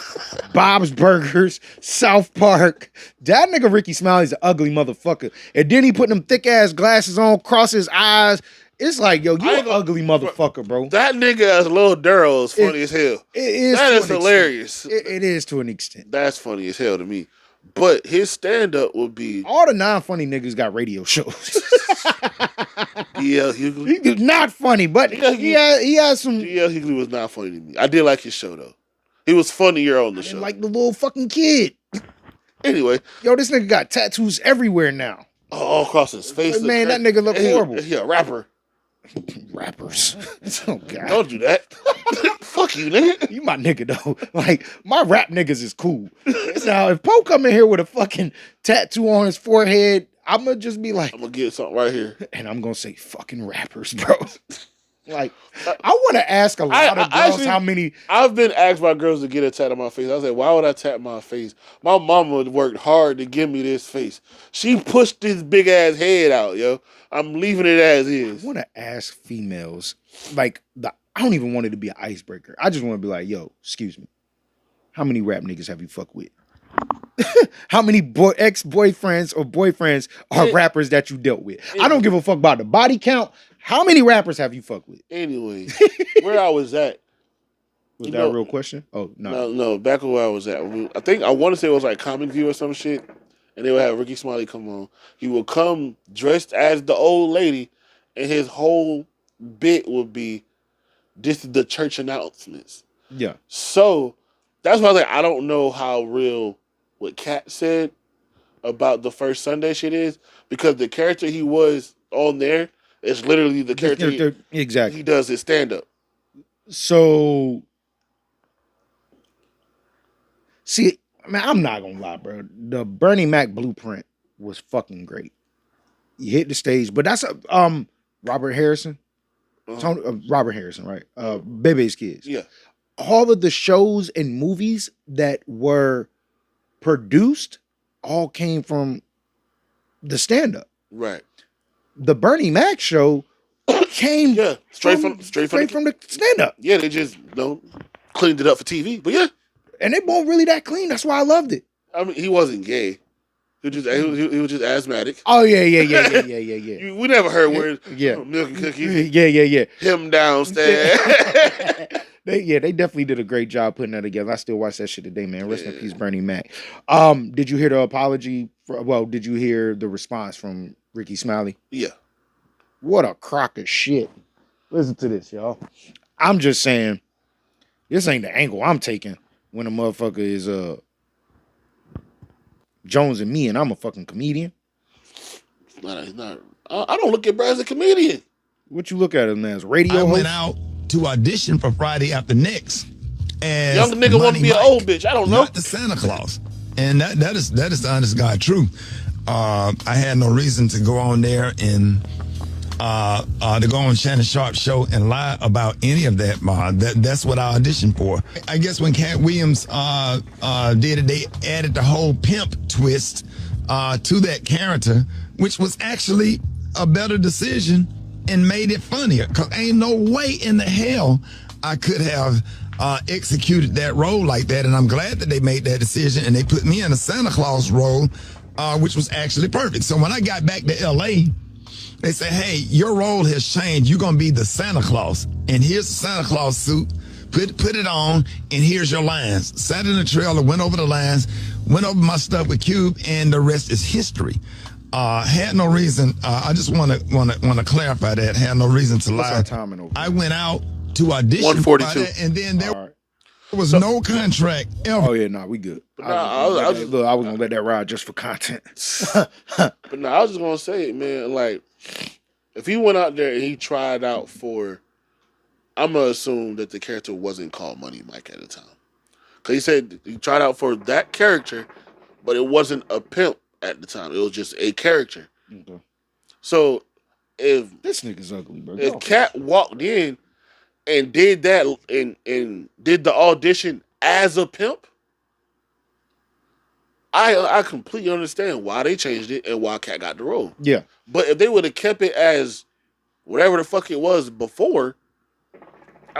Bob's Burgers, South Park. That nigga Ricky Smiley's an ugly motherfucker. And then he put them thick ass glasses on, cross his eyes. It's like, yo, you an ugly motherfucker, bro. That nigga as Lil Daryl is funny as hell. That is hilarious. It is to an extent. That's funny as hell to me. But his stand-up would be... All the non-funny niggas got radio shows. D.L. Hughley. He's not funny, but he has some... D.L. Hughley was not funny to me. I did like his show, though. He was funnier on the show. Like the little fucking kid. Anyway. Yo, this nigga got tattoos everywhere now. All across his face. Man, that nigga look horrible. He a rapper. Rappers. Oh, God. Don't do that. Fuck you, nigga. You my nigga, though. Like, my rap niggas is cool. Now, if Poe come in here with a fucking tattoo on his forehead, I'm going to just be like... I'm going to get something right here. And I'm going to say fucking rappers, bro. Like, I want to ask a lot of girls actually, how many. I've been asked by girls to get a tat on my face. I was like, why would I tap my face? My mama worked hard to give me this face. She pushed this big ass head out, yo. I'm leaving it as is. I want to ask females, like, I don't even want it to be an icebreaker. I just want to be like, yo, excuse me. How many rap niggas have you fucked with? How many ex-boyfriends or boyfriends are rappers that you dealt with? I don't give a fuck about the body count. How many rappers have you fucked with? Anyway, where I was at. Was that a real question? Oh, no. No, back where I was at. I want to say it was like Comic View or some shit. And they would have Ricky Smiley come on. He would come dressed as the old lady, and his whole bit would be, this is the church announcements. Yeah. So, that's why I was like, I don't know how real what Kat said about the first Sunday shit is, because the character he was on there is literally the character exactly. He does his stand-up. So, see, man, I'm not gonna lie, bro. The Bernie Mac blueprint was fucking great. You hit the stage, but that's Robert Harrison, Robert Harrison, right? Bebe's Kids. Yeah. All of the shows and movies that were produced all came from the stand-up. Right. The Bernie Mac show came straight from the stand-up. Yeah, they just cleaned it up for TV, but yeah. And they weren't really that clean. That's why I loved it. I mean, he wasn't gay. He was just asthmatic. Oh yeah. We never heard words. Milk and cookies. Yeah. Him downstairs. They definitely did a great job putting that together. I still watch that shit today, man. Rest in peace, Bernie Mac. Did you hear the apology? Did you hear the response from Ricky Smiley? Yeah. What a crock of shit. Listen to this, y'all. I'm just saying, this ain't the angle I'm taking when a motherfucker is Jones and me, and I'm a fucking comedian. He's not. I don't look at Brad as a comedian. What you look at him as? Radio host? Went out to audition for Friday After Next. As young nigga want to be an old bitch. I don't know. Not the Santa Claus. And that is the honest God truth. I had no reason to go on there and to go on Shannon Sharp's show and lie about any of that. That's what I auditioned for. I guess when Cat Williams did it, they added the whole pimp twist to that character, which was actually a better decision and made it funnier. Because ain't no way in the hell I could have executed that role like that. And I'm glad that they made that decision and they put me in a Santa Claus role, which was actually perfect. So when I got back to L.A., they say, hey, your role has changed. You're going to be the Santa Claus. And here's the Santa Claus suit. Put it on, and here's your lines. Sat in the trailer, went over the lines, went over my stuff with Cube, and the rest is history. Had no reason. I just want to clarify that. Had no reason to lie. I went out to audition 142. And then there was no contract ever. Oh, yeah, we good. I was going to let that ride just for content. But I was just going to say, man, like, if he went out there and he tried out for, I'm going to assume that the character wasn't called Money Mike at the time. Because he said he tried out for that character, but it wasn't a pimp at the time. It was just a character. Okay. So, if this nigga's ugly, bro. If Cat walked in and did that and did the audition as a pimp, I completely understand why they changed it and why Cat got the role. Yeah. But if they would have kept it as whatever the fuck it was before,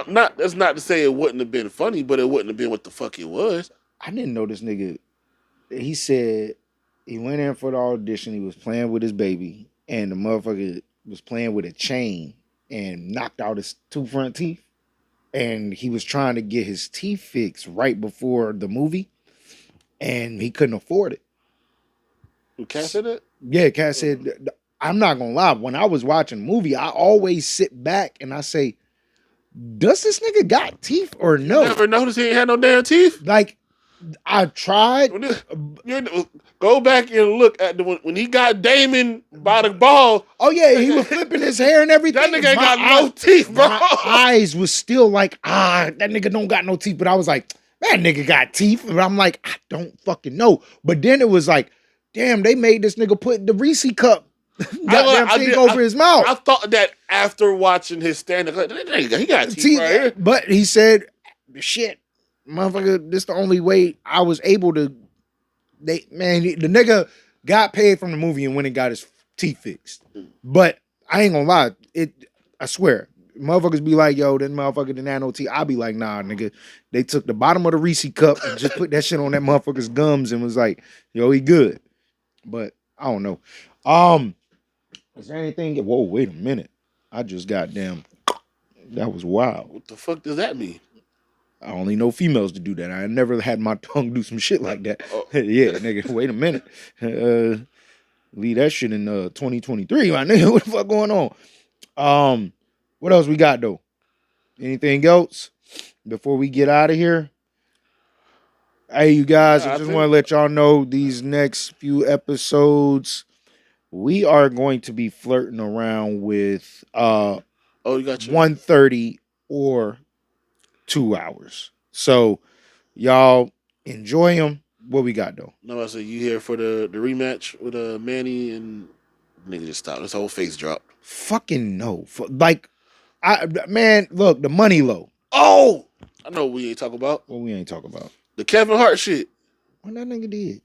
that's not to say it wouldn't have been funny, but it wouldn't have been what the fuck it was. I didn't know this nigga. He said he went in for the audition. He was playing with his baby, and the motherfucker was playing with a chain and knocked out his two front teeth. And he was trying to get his teeth fixed right before the movie, and he couldn't afford it. Cat said it? Yeah, Cat said, I'm not going to lie. When I was watching the movie, I always sit back and I say, does this nigga got teeth or no? You never noticed he ain't had no damn teeth? Like, I tried. Go back and look at when he got Damon by the ball. Oh, yeah, he was flipping his hair and everything. That nigga ain't got no teeth, bro. My eyes was still like, that nigga don't got no teeth. But I was like, that nigga got teeth. And I'm like, I don't fucking know. But then it was like, damn, they made this nigga put the Reese cup goddamn thing over his mouth. I thought that after watching his stand-up, he got teeth right here. But he said, shit, motherfucker, this the only way I was able to. The nigga got paid from the movie and went and got his teeth fixed. But I ain't gonna lie, I swear, motherfuckers be like, yo, that motherfucker didn't have no teeth. I be like, nah, nigga. They took the bottom of the Reese cup and just put that shit on that motherfucker's gums and was like, yo, he good. But I don't know. Is there anything? Whoa, wait a minute. I just goddamn. That was wild. What the fuck does that mean? I only know females to do that. I never had my tongue do some shit like that. Oh. Yeah, nigga, wait a minute. Leave that shit in 2023, my nigga. What the fuck going on? What else we got though? Anything else before we get out of here? Hey, you guys, I just want to let y'all know these next few episodes, we are going to be flirting around with you got 1:30 or 2 hours. So y'all enjoy them. What we got though? No, I said you here for the rematch with Manny and nigga just stopped. His whole face dropped. Fucking no. Man, look, the money low. Oh, I know what we ain't talking about. What we ain't talking about? The Kevin Hart shit. What that nigga did?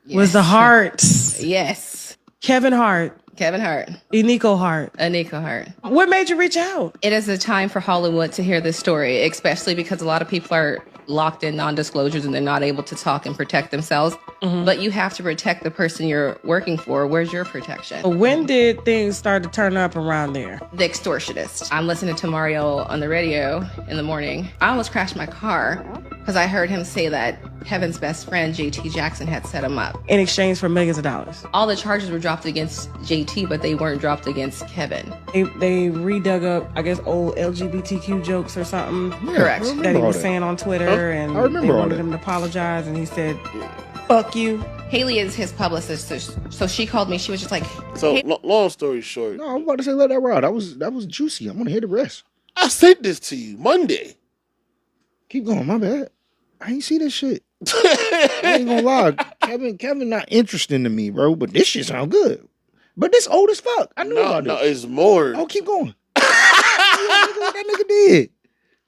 Yes. Was the Harts. Yes. Kevin Hart. Eniko Hart. What made you reach out? It is a time for Hollywood to hear this story, especially because a lot of people are locked in non-disclosures and they're not able to talk and protect themselves. Mm-hmm. But you have to protect the person you're working for. Where's your protection? When did things start to turn up around there? The extortionist. I'm listening to Mario on the radio in the morning. I almost crashed my car because I heard him say that Kevin's best friend, JT Jackson, had set him up. In exchange for millions of dollars. All the charges were dropped against JT, but they weren't dropped against Kevin. They redug up, I guess, old LGBTQ jokes or something. Yeah, correct. That he was saying on Twitter, and they wanted him to apologize, and he said, fuck you. Haley is his publicist, so she called me. She was just like... So, long story short... No, I'm about to say let that ride. That was juicy. I'm going to hear the rest. I sent this to you Monday. Keep going, my bad. I ain't see this shit. I ain't gonna lie. Kevin not interesting to me, bro, but this shit sound good. But this old as fuck. I knew about this. No, it's more. Oh, keep going. What that nigga did.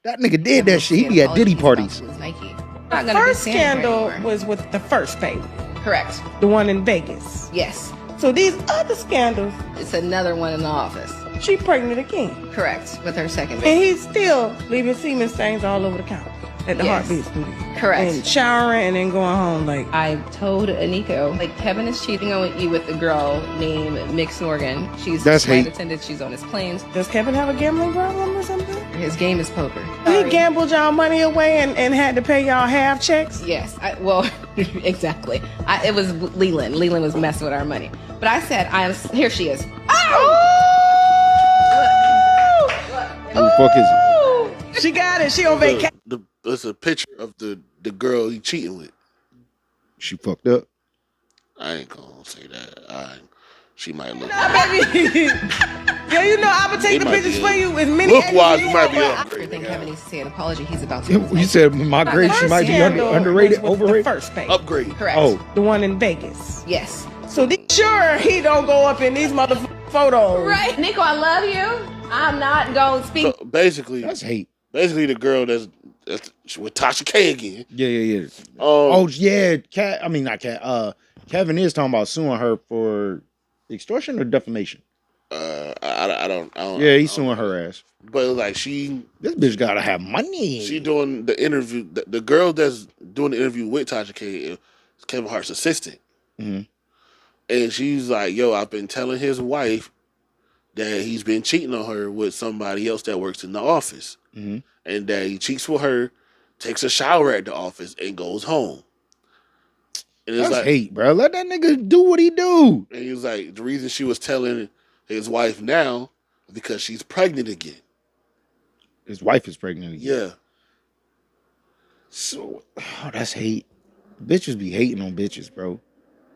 That nigga did that shit. He be at Diddy parties. The first scandal was with the first baby. Correct. The one in Vegas. Yes. So these other scandals. It's another one in the office. She pregnant again. Correct. With her second baby. And he's still leaving semen stains all over the counter at the Heartbeat Studio. Correct. And showering and then going home. Like, I told Eniko, like, Kevin is cheating on you with a girl named Mix Morgan. She's That's flight hate. attendant. She's on his planes. Does Kevin have a gambling problem or something? His game is poker. He gambled y'all money away and had to pay y'all half checks? Yes. Exactly. It was Leland. Leland was messing with our money. But I said, here she is. Who the fuck is it? She got it. She on vacation. It's a picture of the girl he cheating with. She fucked up. I ain't gonna say that. She might look. Baby. Yeah, you know I'm gonna take the pictures for you as many. Look wise, you might be upgraded. I think Kevin needs to say an apology. He's about to. You said my grade. She might be underrated, overrated. First baby. Upgrade. Correct. Oh, the one in Vegas. Yes. So sure he don't go up in these motherfucking photos. Right, Nico, I love you. I'm not gonna speak. So basically, that's hate. Basically, the girl that's with Tasha K again. Yeah. Not Cat. Kevin is talking about suing her for extortion or defamation. I don't. Yeah, he's suing her ass. But like this bitch gotta have money. She doing the interview. The girl that's doing the interview with Tasha K is Kevin Hart's assistant. Mm-hmm. And she's like, yo, I've been telling his wife that he's been cheating on her with somebody else that works in the office. Mm-hmm. And that he cheats with her, takes a shower at the office, and goes home. And it's That's hate, bro. Let that nigga do what he do. And he was like, the reason she was telling his wife now is because she's pregnant again. His wife is pregnant again. Yeah. So, that's hate. Bitches be hating on bitches, bro.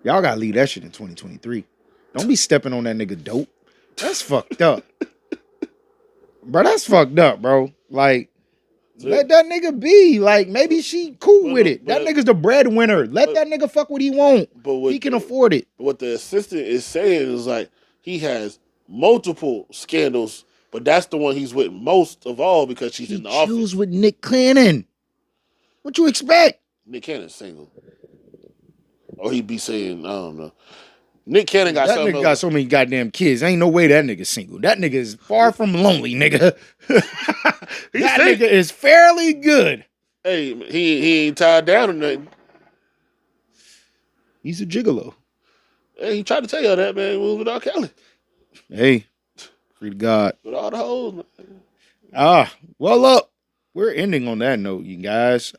Y'all gotta leave that shit in 2023. Don't be stepping on that nigga dope. That's fucked up. Bro, that's fucked up, bro. Like, Let that nigga be. Like, maybe she cool with it. That nigga's the breadwinner. Let that nigga fuck what he want. He can afford it. What the assistant is saying is like he has multiple scandals, but that's the one he's with most of all because she's in the office. He chills with Nick Cannon. What you expect? Nick Cannon's single. Or he'd be saying, I don't know. Nick Cannon got that nigga got so many goddamn kids. Ain't no way that nigga's single. That nigga is far from lonely, nigga. That nigga is fairly good. Hey, he ain't tied down or nothing. He's a gigolo. Hey, he tried to tell y'all that, man. We was with R. Kelly. Hey, free to God. With all the hoes, man. Well, look, we're ending on that note, you guys.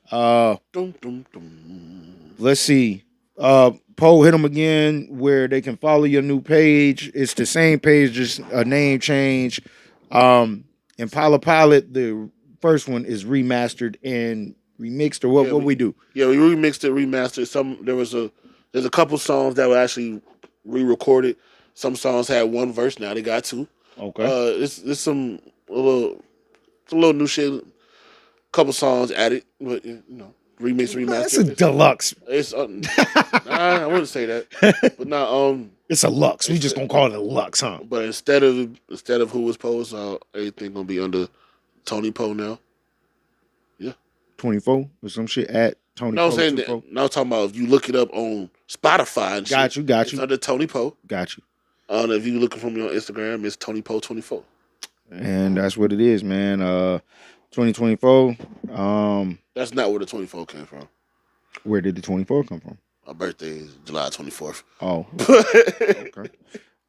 Let's see. Poe, hit them again where they can follow your new page. It's the same page, just a name change. Impala Pilot, the first one is remastered and remixed, or what we do? Yeah, we remixed it, remastered. There's a couple songs that were actually re-recorded. Some songs had one verse, now they got two. Okay. It's a little new shit. Couple songs added, but remix, remaster. It's a deluxe. It's I wouldn't say that, but not It's a Lux. We just gonna call it a Lux, huh? But instead of Who Was Poe's, everything gonna be under Tony Poe now. Yeah, 24 or some shit at Tony. No, Poe. I'm saying that. No, I'm talking about if you look it up on Spotify. And got you. It's under Tony Poe. Got you. If you looking for me on Instagram, it's Tony Poe 24. And that's what it is, man. 2024. That's not where the 24 came from. Where did the 24 come from? My birthday is July 24th. Oh. Okay.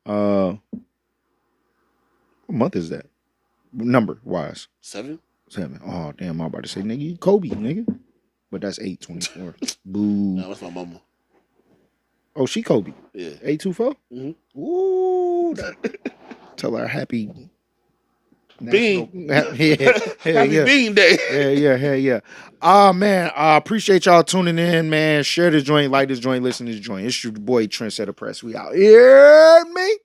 What month is that? Number wise? 7. Oh, damn. I'm about to say, nigga, you Kobe, nigga. But that's 8/24. Boo. No, that's my mama. Oh, she Kobe? Yeah. 8/24? Mm-hmm. Ooh. Tell her happy... Bean. Happy Bean Day. Yeah. Man, I appreciate y'all tuning in, man. Share this joint, like this joint, listen to this joint. It's your boy Trendsetter Press. We out here, me.